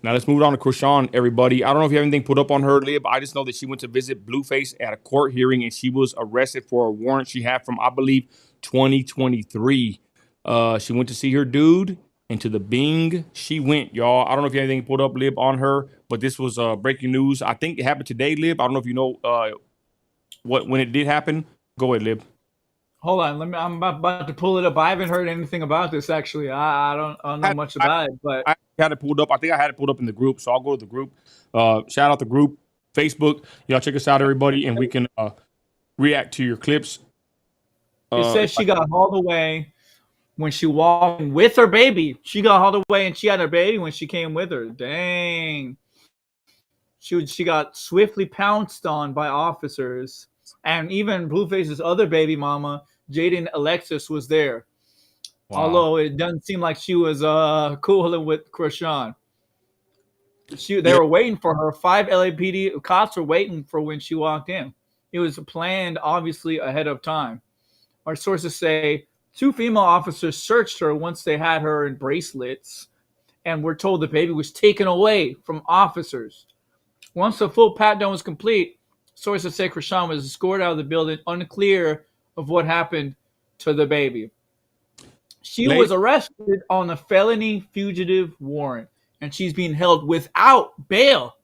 [SPEAKER 1] Now let's move on to Kashan, everybody. I don't know if you have anything put up on her, Lib. I just know that she went to visit Blueface at a court hearing and she was arrested for a warrant she had from, I believe, 2023. She went to see her dude, and to the Bing she went, y'all. I don't know if you have anything put up, Lib, on her, but this was breaking news. I think it happened today, Lib. I don't know if you know when it did happen. Go ahead, Lib.
[SPEAKER 2] Hold on, I'm about to pull it up. I haven't heard anything about this actually. I don't know much about it, but
[SPEAKER 1] I had it pulled up. I think I had it pulled up in the group, so I'll go to the group. Shout out the group, Facebook. Y'all check us out, everybody, and we can react to your clips.
[SPEAKER 2] It says she got hauled away when she walked in with her baby. She got all the way and she had her baby when she came with her. Dang. She got swiftly pounced on by officers. And even Blueface's other baby mama, Jaden Alexis, was there.
[SPEAKER 1] Wow.
[SPEAKER 2] Although it doesn't seem like she was cooling with Krishan. They were waiting for her. 5 LAPD cops were waiting for when she walked in. It was planned, obviously, ahead of time. Our sources say 2 female officers searched her once they had her in bracelets, and we're told the baby was taken away from officers. Once the full pat-down was complete, sources say Krishan was escorted out of the building, unclear of what happened to the baby. She was arrested on a felony fugitive warrant, and she's being held without bail.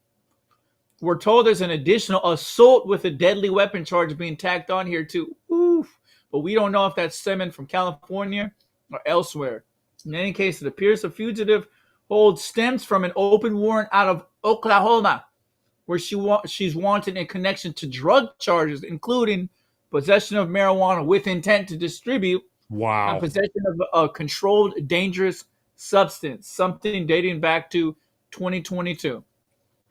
[SPEAKER 2] We're told there's an additional assault with a deadly weapon charge being tacked on here too. Oof. But we don't know if that's stemming from California or elsewhere. In any case, it appears the fugitive hold stems from an open warrant out of Oklahoma, where she's wanted in connection to drug charges, including possession of marijuana with intent to distribute.
[SPEAKER 1] Wow.
[SPEAKER 2] And possession of a controlled dangerous substance, something dating back to 2022.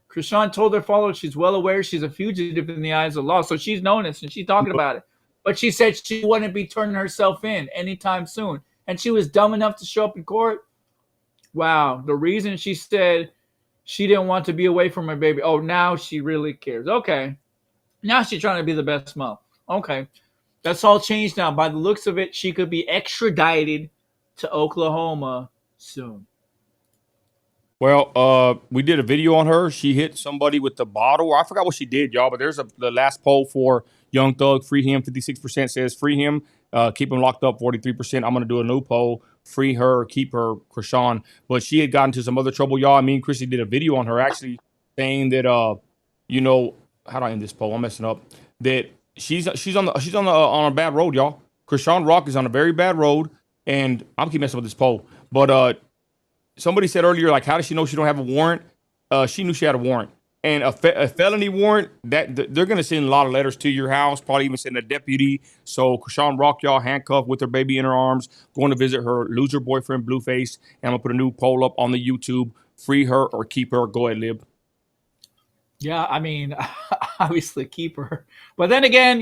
[SPEAKER 2] Krishan told her followers she's well aware she's a fugitive in the eyes of the law, so she's known this and she's talking about it. But she said she wouldn't be turning herself in anytime soon. And she was dumb enough to show up in court. Wow. The reason she said she didn't want to be away from her baby. Oh, now she really cares. Okay. Now she's trying to be the best mom. Okay. That's all changed now. By the looks of it, she could be extradited to Oklahoma soon.
[SPEAKER 1] Well, we did a video on her. She hit somebody with the bottle. I forgot what she did, y'all, but there's the last poll for Young Thug, free him. 56% says free him. Keep him locked up, 43%. I'm going to do a new poll. Free her, keep her, Krishan. But she had gotten into some other trouble, y'all. Me and Chrissy did a video on her actually saying that, how do I end this poll? I'm messing up. That she's on a bad road, y'all. Kashan Rock is on a very bad road, and I'm keep messing with this poll. But somebody said earlier, like, how does she know she don't have a warrant? She knew she had a warrant, and a felony warrant. That they're gonna send a lot of letters to your house, probably even send a deputy. So Kashan Rock, y'all, handcuffed with her baby in her arms, going to visit her loser boyfriend Blueface. And I'm gonna put a new poll up on the YouTube: free her or keep her. Go ahead, Lib.
[SPEAKER 2] Yeah, I mean, obviously keep her. But then again,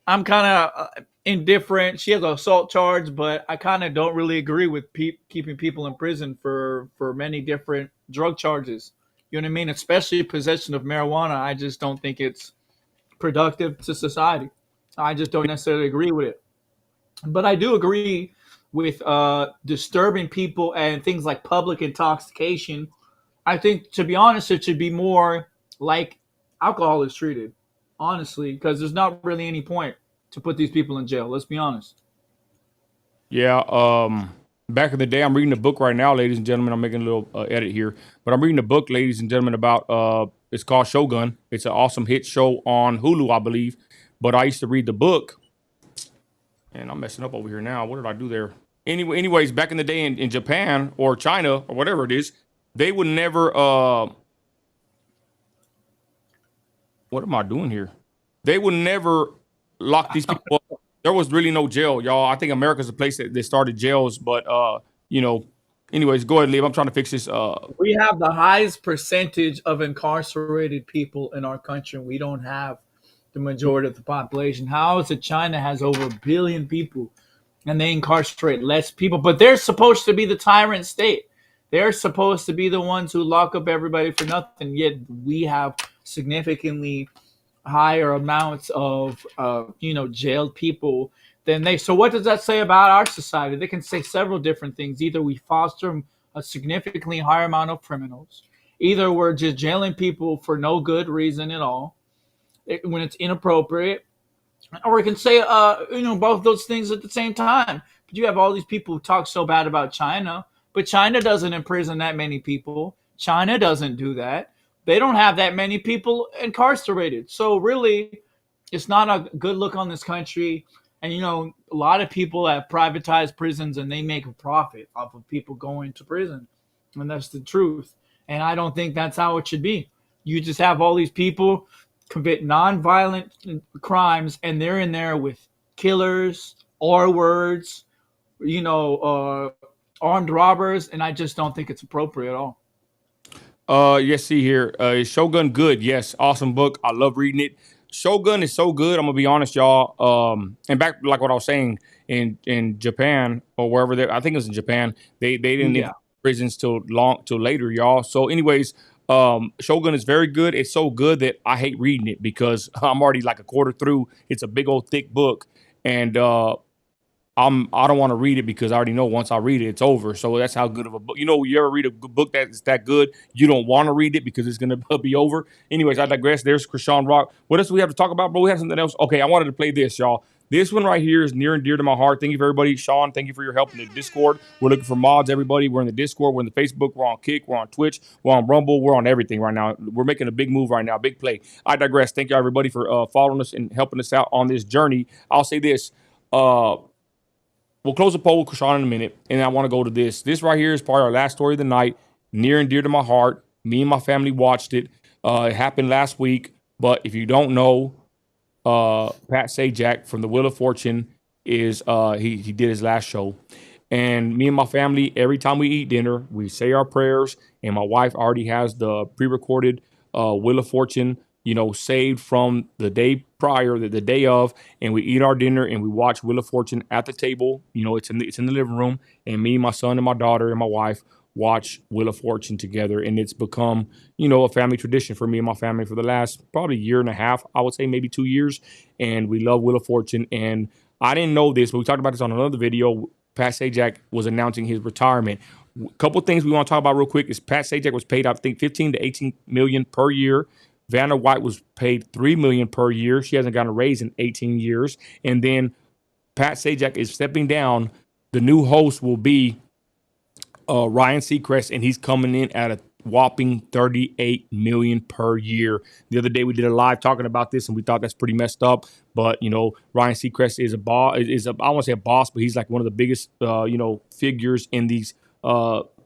[SPEAKER 2] I'm kind of indifferent. She has an assault charge, but I kind of don't really agree with keeping people in prison for many different drug charges. You know what I mean? Especially possession of marijuana. I just don't think it's productive to society. I just don't necessarily agree with it. But I do agree with disturbing people and things like public intoxication. I think, to be honest, it should be more like alcohol is treated, honestly, because there's not really any point to put these people in jail. Let's be honest.
[SPEAKER 1] Yeah. Back in the day, I'm reading a book right now, ladies and gentlemen. I'm making a little edit here, but I'm reading a book, ladies and gentlemen, about it's called Shogun. It's an awesome hit show on Hulu, I believe. But I used to read the book, and I'm messing up over here now. What did I do there? Anyways, back in the day in Japan or China or whatever it is, they would never. What am I doing here? They would never lock these people up. There was really no jail, y'all. I think America's a place that started jails, but anyways, go ahead, Liv. I'm trying to fix this.
[SPEAKER 2] We have the highest percentage of incarcerated people in our country. We don't have the majority of the population. How is it China has over 1 billion people and they incarcerate less people? But they're supposed to be the tyrant state. They're supposed to be the ones who lock up everybody for nothing. Yet we have significantly higher amounts of jailed people than they. So what does that say about our society? They can say several different things. Either we foster a significantly higher amount of criminals, either we're just jailing people for no good reason at all when it's inappropriate, or we can say both those things at the same time. But you have all these people who talk so bad about China, but China doesn't imprison that many people. China doesn't do that. They don't have that many people incarcerated. So really, it's not a good look on this country. And, a lot of people have privatized prisons and they make a profit off of people going to prison. And that's the truth. And I don't think that's how it should be. You just have all these people commit nonviolent crimes and they're in there with killers, R words, armed robbers, and I just don't think it's appropriate at all.
[SPEAKER 1] Yes, see here. Is Shogun good? Yes, awesome book. I love reading it. Shogun is so good. I'm gonna be honest, y'all. And back like what I was saying in Japan or wherever they, I think it was in Japan. They didn't
[SPEAKER 2] Yeah.
[SPEAKER 1] prisons till later, y'all. So, anyways, Shogun is very good. It's so good that I hate reading it because I'm already like a quarter through. It's a big old thick book, and I don't want to read it because I already know once I read it, it's over. So that's how good of a book. You ever read a good book that's that good, you don't want to read it because it's going to be over. Anyways, I digress. There's Kashan Rock. What else do we have to talk about, bro? We have something else. Okay, I wanted to play this, y'all. This one right here is near and dear to my heart. Thank you for everybody. Sean, thank you for your help in the Discord. We're looking for mods, everybody. We're in the Discord. We're in the Facebook. We're on Kick. We're on Twitch. We're on Rumble. We're on everything right now. We're making a big move right now, big play. I digress. Thank you, everybody, for following us and helping us out on this journey. I'll say this. We'll close the poll with Kashan in a minute, and I want to go to this. This right here is probably our last story of the night, near and dear to my heart. Me and my family watched it. It happened last week, but if you don't know, Pat Sajak from the Wheel of Fortune is he did his last show, and me and my family, every time we eat dinner, we say our prayers, and my wife already has the pre-recorded Wheel of Fortune, saved from the day prior, the day of, and we eat our dinner and we watch Wheel of Fortune at the table. It's in the living room, and me, my son, and my daughter, and my wife watch Wheel of Fortune together, and it's become, a family tradition for me and my family for the last probably year and a half, I would say maybe 2 years, and we love Wheel of Fortune. And I didn't know this, but we talked about this on another video. Pat Sajak was announcing his retirement. A couple things we want to talk about real quick is Pat Sajak was paid, I think, 15 to 18 million per year. Vanna White was paid $3 million per year. She hasn't gotten a raise in 18 years. And then Pat Sajak is stepping down. The new host will be Ryan Seacrest, and he's coming in at a whopping $38 million per year. The other day we did a live talking about this, and we thought that's pretty messed up. But Ryan Seacrest is a boss. I won't say a boss, but he's like one of the biggest figures in these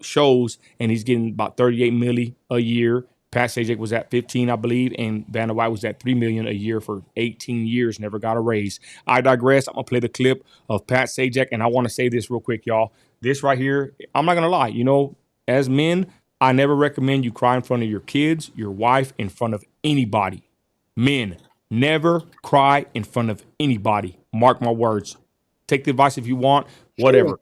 [SPEAKER 1] shows, and he's getting about $38 million a year. Pat Sajak was at 15, I believe, and Vanna White was at $3 million a year for 18 years, never got a raise. I digress. I'm gonna play the clip of Pat Sajak, and I want to say this real quick, y'all. This right here, I'm not gonna lie. As men, I never recommend you cry in front of your kids, your wife, in front of anybody. Men, never cry in front of anybody. Mark my words. Take the advice if you want, whatever.
[SPEAKER 2] Sure.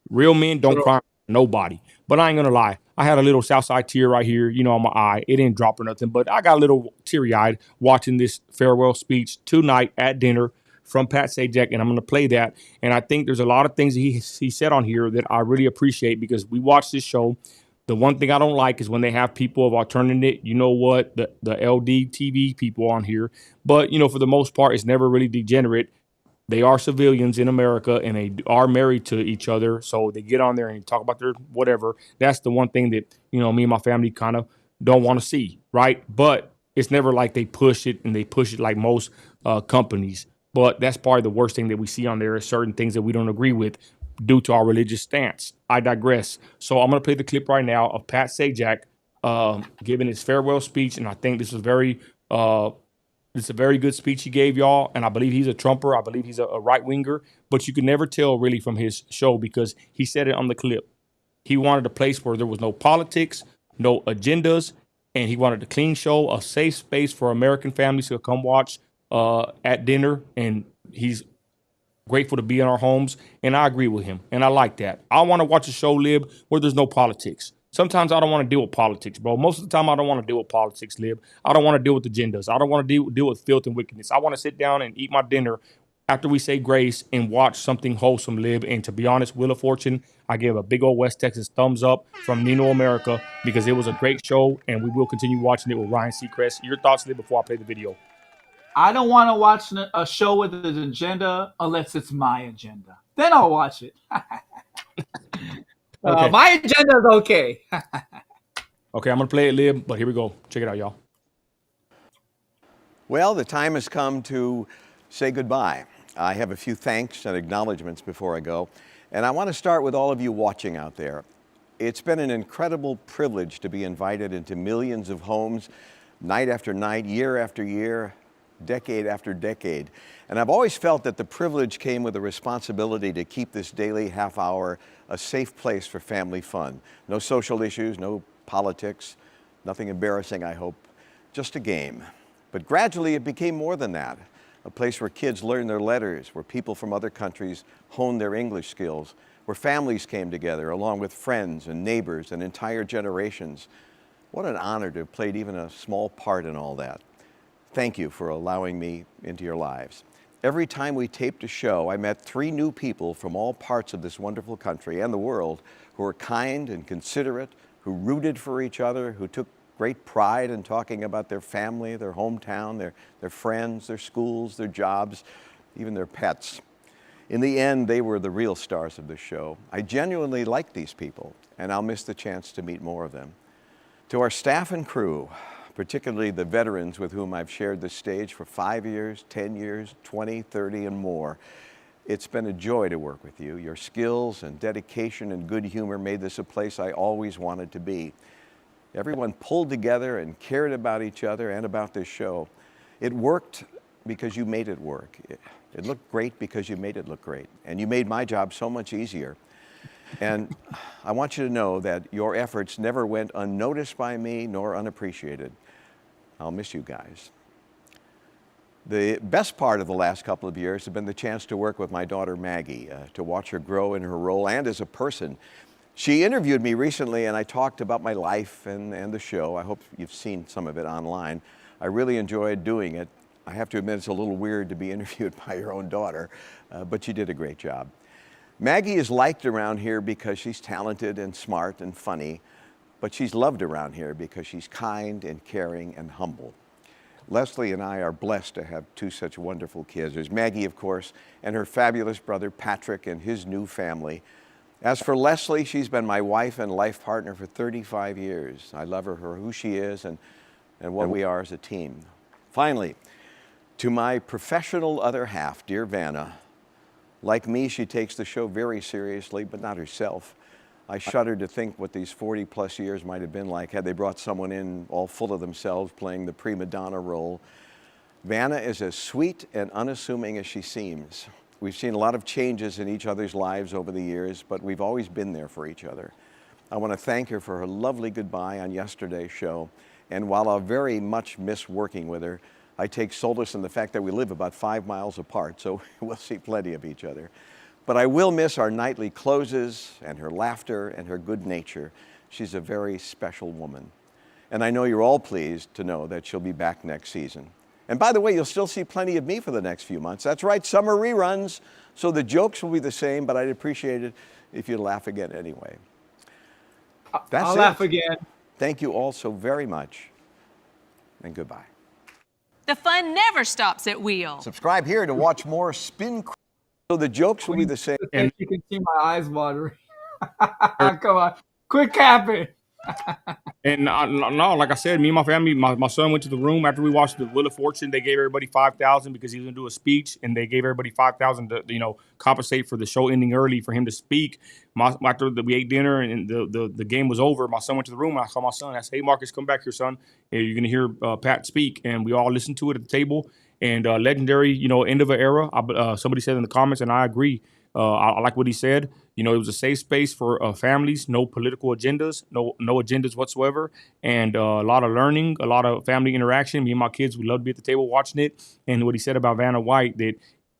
[SPEAKER 1] Real men don't cry in front of nobody. But I ain't gonna lie. I had a little Southside tear right here, on my eye. It didn't drop or nothing, but I got a little teary-eyed watching this farewell speech tonight at dinner from Pat Sajak, and I'm going to play that. And I think there's a lot of things he said on here that I really appreciate because we watched this show. The one thing I don't like is when they have people of alternative, the LD TV people on here. But, for the most part, it's never really degenerate. They are civilians in America, and they are married to each other. So they get on there and talk about their whatever. That's the one thing that, me and my family kind of don't want to see, right? But it's never like they push it like most companies. But that's probably the worst thing that we see on there is certain things that we don't agree with due to our religious stance. I digress. So I'm going to play the clip right now of Pat Sajak giving his farewell speech, and I think this was it's a very good speech he gave y'all, and I believe he's a Trumper. I believe he's a right-winger, but you can never tell really from his show because he said it on the clip. He wanted a place where there was no politics, no agendas, and he wanted a clean show, a safe space for American families to come watch at dinner, and he's grateful to be in our homes, and I agree with him, and I like that. I want to watch a show, Lib, where there's no politics. Sometimes I don't want to deal with politics, bro. Most of the time, I don't want to deal with politics, Lib. I don't want to deal with agendas. I don't want to deal with filth and wickedness. I want to sit down and eat my dinner after we say grace and watch something wholesome, Lib. And to be honest, Wheel of Fortune, I give a big old West Texas thumbs up from Nino America because it was a great show, and we will continue watching it with Ryan Seacrest. Your thoughts, Lib, before I play the video?
[SPEAKER 2] I don't want to watch a show with an agenda unless it's my agenda. Then I'll watch it.
[SPEAKER 1] Okay.
[SPEAKER 2] My agenda is okay.
[SPEAKER 1] Okay, I'm going to play it, Lib, but here we go. Check it out, y'all.
[SPEAKER 20] Well, the time has come to say goodbye. I have a few thanks and acknowledgments before I go, and I want to start with all of you watching out there. It's been an incredible privilege to be invited into millions of homes night after night, year after year, decade after decade. And I've always felt that the privilege came with the responsibility to keep this daily half hour a safe place for family fun. No social issues, no politics, nothing embarrassing, I hope, just a game. But gradually it became more than that. A place where kids learn their letters, where people from other countries hone their English skills, where families came together along with friends and neighbors and entire generations. What an honor to have played even a small part in all that. Thank you for allowing me into your lives. Every time we taped a show, I met 3 new people from all parts of this wonderful country and the world who were kind and considerate, who rooted for each other, who took great pride in talking about their family, their hometown, their friends, their schools, their jobs, even their pets. In the end, they were the real stars of the show. I genuinely like these people, and I'll miss the chance to meet more of them. To our staff and crew, particularly the veterans with whom I've shared this stage for 5 years, 10 years, 20, 30, and more, it's been a joy to work with you. Your skills and dedication and good humor made this a place I always wanted to be. Everyone pulled together and cared about each other and about this show. It worked because you made it work. It looked great because you made it look great. And you made my job so much easier. And I want you to know that your efforts never went unnoticed by me nor unappreciated. I'll miss you guys. The best part of the last couple of years has been the chance to work with my daughter Maggie, to watch her grow in her role and as a person. She interviewed me recently and I talked about my life and the show. I hope you've seen some of it online. I really enjoyed doing it. I have to admit it's a little weird to be interviewed by your own daughter, but she did a great job. Maggie is liked around here because she's talented and smart and funny, but she's loved around here because she's kind and caring and humble. Leslie and I are blessed to have 2 such wonderful kids. There's Maggie, of course, and her fabulous brother Patrick and his new family. As for Leslie, she's been my wife and life partner for 35 years. I love her for who she is and what we are as a team. Finally, to my professional other half, dear Vanna, like me, she takes the show very seriously, but not herself. I shudder to think what these 40-plus years might have been like had they brought someone in all full of themselves playing the prima donna role. Vanna is as sweet and unassuming as she seems. We've seen a lot of changes in each other's lives over the years, but we've always been there for each other. I want to thank her for her lovely goodbye on yesterday's show, and while I'll very much miss working with her, I take solace in the fact that we live about 5 miles apart, so we'll see plenty of each other. But I will miss our nightly closes and her laughter and her good nature. She's a very special woman. And I know you're all pleased to know that she'll be back next season. And by the way, you'll still see plenty of me for the next few months. That's right, summer reruns, so the jokes will be the same, but I'd appreciate it if you'd laugh again anyway.
[SPEAKER 2] I'll laugh again.
[SPEAKER 20] Thank you all so very much, and goodbye.
[SPEAKER 21] The fun never stops at Wheel.
[SPEAKER 20] Subscribe here to watch more Spin. So the jokes will be the same.
[SPEAKER 2] And you can see my eyes watering. Come on, quit capping.
[SPEAKER 1] And no, like I said, me and my family, my son went to the room after we watched the Wheel of Fortune. They gave everybody $5,000 because he was gonna do a speech, and they gave everybody $5,000 to compensate for the show ending early for him to speak. After we ate dinner and the game was over, my son went to the room and I called my son. I said, "Hey, Marcus, come back here, son. You're gonna hear Pat speak," and we all listened to it at the table. And legendary, end of an era. Somebody said in the comments, and I agree. I like what he said. It was a safe space for families, no political agendas, no agendas whatsoever, and a lot of learning, a lot of family interaction. Me and my kids, we love to be at the table watching it. And what he said about Vanna White, that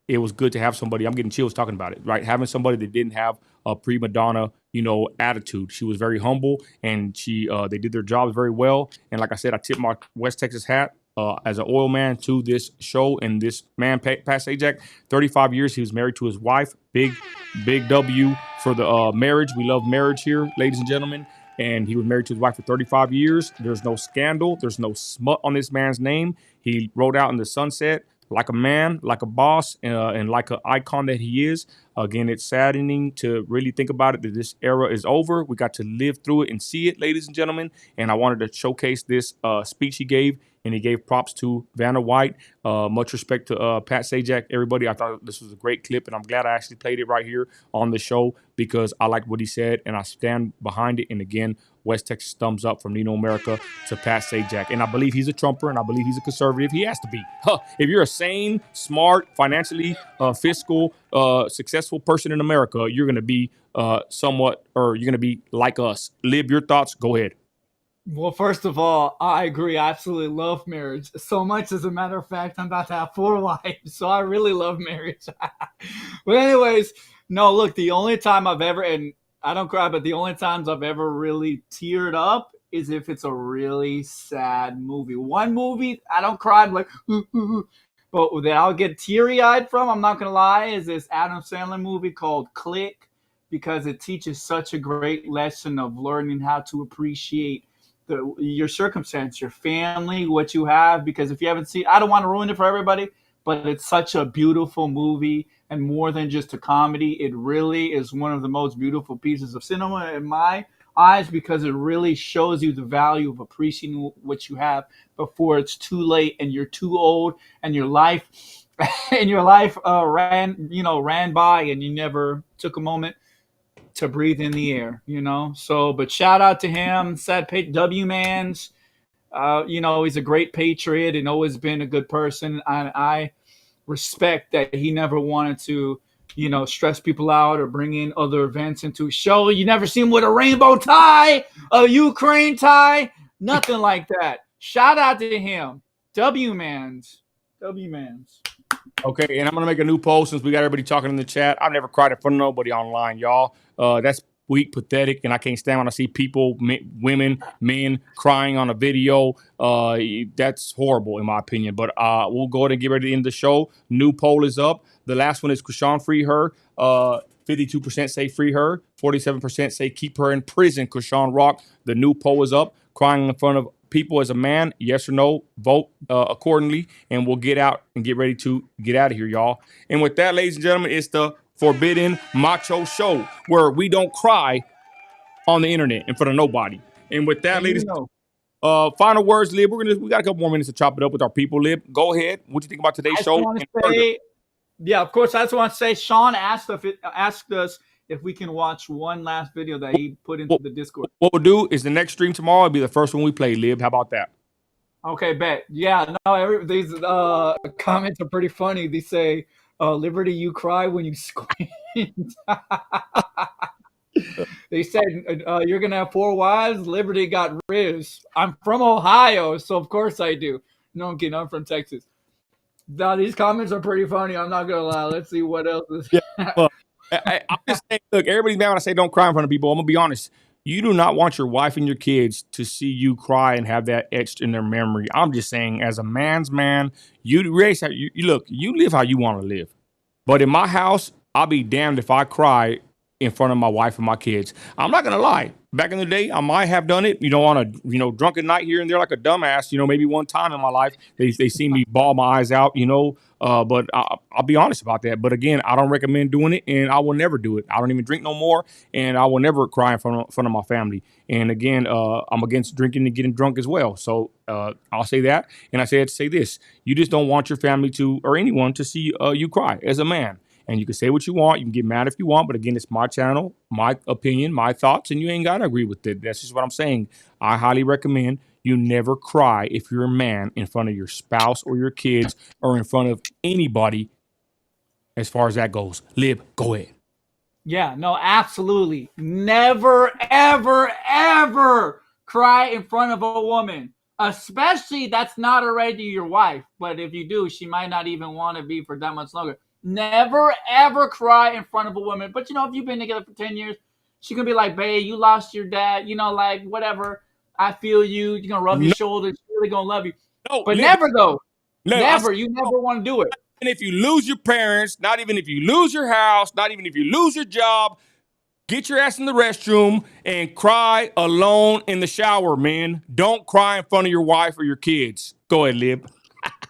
[SPEAKER 1] it was good to have somebody. I'm getting chills talking about it, right? Having somebody that didn't have a prima donna, attitude. She was very humble, and they did their jobs very well. And like I said, I tip my West Texas hat as an oil man to this show, and this man, Pat Sajak, 35 years. He was married to his wife. Big W for the marriage. We love marriage here, ladies and gentlemen. And he was married to his wife for 35 years. There's no scandal. There's no smut on this man's name. He rode out in the sunset like a man, like a boss, and like an icon that he is. Again, it's saddening to really think about it that this era is over. We got to live through it and see it, ladies and gentlemen. And I wanted to showcase this speech he gave, and he gave props to Vanna White. Much respect to Pat Sajak, everybody. I thought this was a great clip, and I'm glad I actually played it right here on the show because I liked what he said, and I stand behind it. And again, West Texas thumbs up from Nino America to Pat Sajak. And I believe he's a Trumper, and I believe he's a conservative. He has to be. If you're a sane, smart, financially fiscal, successful person in America, you're going to be somewhat, or you're going to be like us. Lib, your thoughts? Go ahead.
[SPEAKER 2] Well, first of all, I agree. I absolutely love marriage so much. As a matter of fact, I'm about to have 4 wives, so I really love marriage. But anyways, no, look, the only time I've ever, and I don't cry, but the only times I've ever really teared up is if it's a really sad movie. One movie, I don't cry, I'm like, but that I'll get teary-eyed from, I'm not going to lie, is this Adam Sandler movie called Click, because it teaches such a great lesson of learning how to appreciate your circumstance, your family, what you have. Because if you haven't seen, I don't want to ruin it for everybody, but it's such a beautiful movie, and more than just a comedy, it really is one of the most beautiful pieces of cinema in my eyes, because it really shows you the value of appreciating what you have before it's too late and you're too old and your life ran by and you never took a moment to breathe in the air, So, but shout out to him, W-Mans. He's a great patriot and always been a good person. I respect that he never wanted to, stress people out or bring in other events into a show. You never see him with a rainbow tie, a Ukraine tie, nothing like that. Shout out to him. W-Mans.
[SPEAKER 1] Okay, and I'm going to make a new poll since we got everybody talking in the chat. I've never cried in front of nobody online, y'all. That's weak, pathetic, and I can't stand when I see people, women, men crying on a video. That's horrible, in my opinion. But we'll go ahead and get ready to end the show. New poll is up. The last one is Kashan, free her. 52% say free her. 47% say keep her in prison. Kashan Rock. The new poll is up. Crying in front of people as a man, yes or no, vote accordingly, and we'll get out and get ready to get out of here, y'all. And with that, ladies and gentlemen, it's the Forbidden Macho Show, where we don't cry on the internet in front of nobody. And with that, ladies, final words, Lib. We got a couple more minutes to chop it up with our people. Lib, go ahead. What do you think about today's show?
[SPEAKER 2] Of course, I just want to say, Sean asked us if we can watch one last video that he put into the Discord.
[SPEAKER 1] What we'll do is the next stream tomorrow will be the first one we play, Lib. How about that?
[SPEAKER 2] Okay, bet. Yeah, no, these comments are pretty funny. They say, Liberty, you cry when you squint. They said, you're going to have 4 wives. Liberty got Riz. I'm from Ohio, so of course I do. No, I'm kidding. I'm from Texas. Now, these comments are pretty funny. I'm not going to lie. Let's see what else is.
[SPEAKER 1] I'm just saying, look, everybody's mad when I say don't cry in front of people. I'm going to be honest. You do not want your wife and your kids to see you cry and have that etched in their memory. I'm just saying, as a man's man, you live how you want to live. But in my house, I'll be damned if I cry in front of my wife and my kids. I'm not going to lie. Back in the day, I might have done it, on a, drunken night here and there like a dumbass, maybe one time in my life, they see me bawl my eyes out, but I'll be honest about that. But again, I don't recommend doing it, and I will never do it. I don't even drink no more, and I will never cry in front of my family. And again, I'm against drinking and getting drunk as well. So I'll say that. And I say this. You just don't want your family to, or anyone to see you cry as a man. And you can say what you want. You can get mad if you want. But again, it's my channel, my opinion, my thoughts, and you ain't got to agree with it. That's just what I'm saying. I highly recommend you never cry if you're a man in front of your spouse or your kids or in front of anybody as far as that goes. Lib, go ahead.
[SPEAKER 2] Yeah, no, absolutely. Never, ever, ever cry in front of a woman. Especially that's not already your wife. But if you do, she might not even want to be for that much longer. Never, ever cry in front of a woman. But, if you've been together for 10 years, she's going to be like, babe, you lost your dad. Like, whatever. I feel you. You're going to rub your shoulder. She's really going to love you. No, but never, though. Never. You never want to do it.
[SPEAKER 1] And if you lose your parents, not even if you lose your house, not even if you lose your job, get your ass in the restroom and cry alone in the shower, man. Don't cry in front of your wife or your kids. Go ahead, Lib.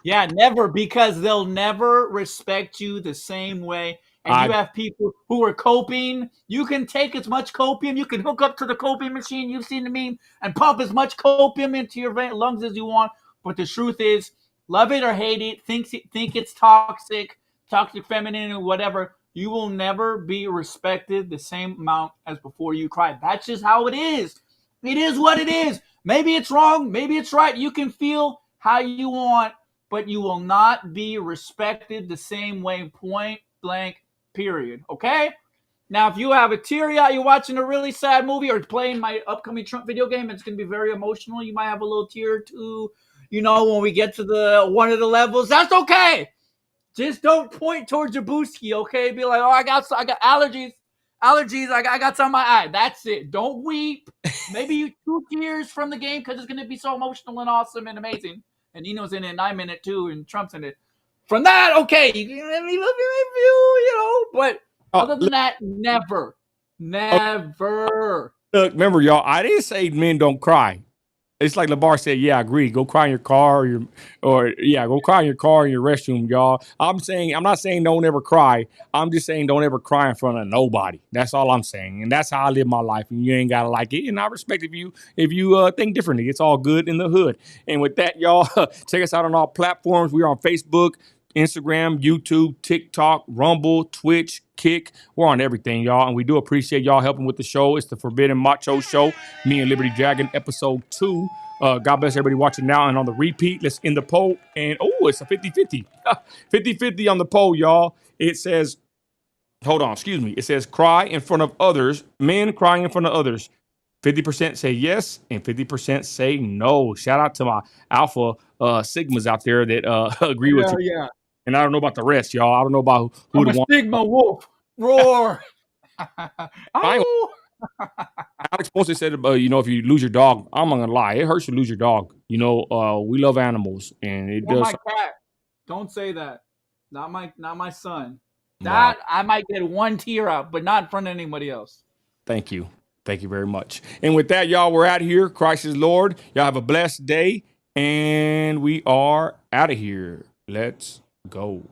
[SPEAKER 2] Yeah, never, because they'll never respect you the same way and you have people who are coping. You can take as much copium. You can hook up to the copium machine. You've seen the meme and pump as much copium into your lungs as you want. But the truth is, love it or hate it, think it's toxic feminine or whatever, you will never be respected the same amount as before you cried. That's just how it is. It is what it is. Maybe it's wrong. Maybe it's right. You can feel how you want, but you will not be respected the same way, point blank, period. Okay? Now, if you have a teary eye, you're watching a really sad movie or playing my upcoming Trump video game, it's going to be very emotional. You might have a little tear or two, when we get to one of the levels. That's okay. Just don't point towards your booski, okay? Be like, oh, I got allergies. I got some in my eye. That's it. Don't weep. Maybe you 2 tears from the game because it's going to be so emotional and awesome and amazing. And Nino's in it, and I'm in it too, and Trump's in it. From that, okay, you can let me love your review, but other than that, never.
[SPEAKER 1] Look, remember, y'all, I didn't say men don't cry. It's like LeBar said, yeah, I agree. Go cry in your car go cry in your car in your restroom, y'all. I'm not saying don't ever cry. I'm just saying don't ever cry in front of nobody. That's all I'm saying. And that's how I live my life. And you ain't gotta like it. And I respect if you think differently. It's all good in the hood. And with that, y'all, check us out on all platforms. We're on Facebook, Instagram, YouTube, TikTok, Rumble, Twitch, Kick. We're on everything, y'all. And we do appreciate y'all helping with the show. It's the Forbidden Macho Show, me and Liberty Dragon, episode 2. God bless everybody watching now and on the repeat. Let's end the poll. And, it's a 50-50. 50-50 on the poll, y'all. It says, it says cry in front of others. Men crying in front of others. 50% say yes and 50% say no. Shout out to my alpha sigmas out there that agree with you.
[SPEAKER 2] Yeah.
[SPEAKER 1] And I don't know about the rest, y'all. I don't know about who
[SPEAKER 2] I'm
[SPEAKER 1] the
[SPEAKER 2] a Sigma wolf. Roar.
[SPEAKER 1] Alex Ponce said, if you lose your dog, I'm not gonna lie, it hurts to lose your dog. We love animals, and it does.
[SPEAKER 2] My cat. Don't say that. Not my son. That I might get 1 tear out, but not in front of anybody else.
[SPEAKER 1] Thank you very much. And with that, y'all, we're out of here. Christ is Lord. Y'all have a blessed day, and we are out of here. Let's go.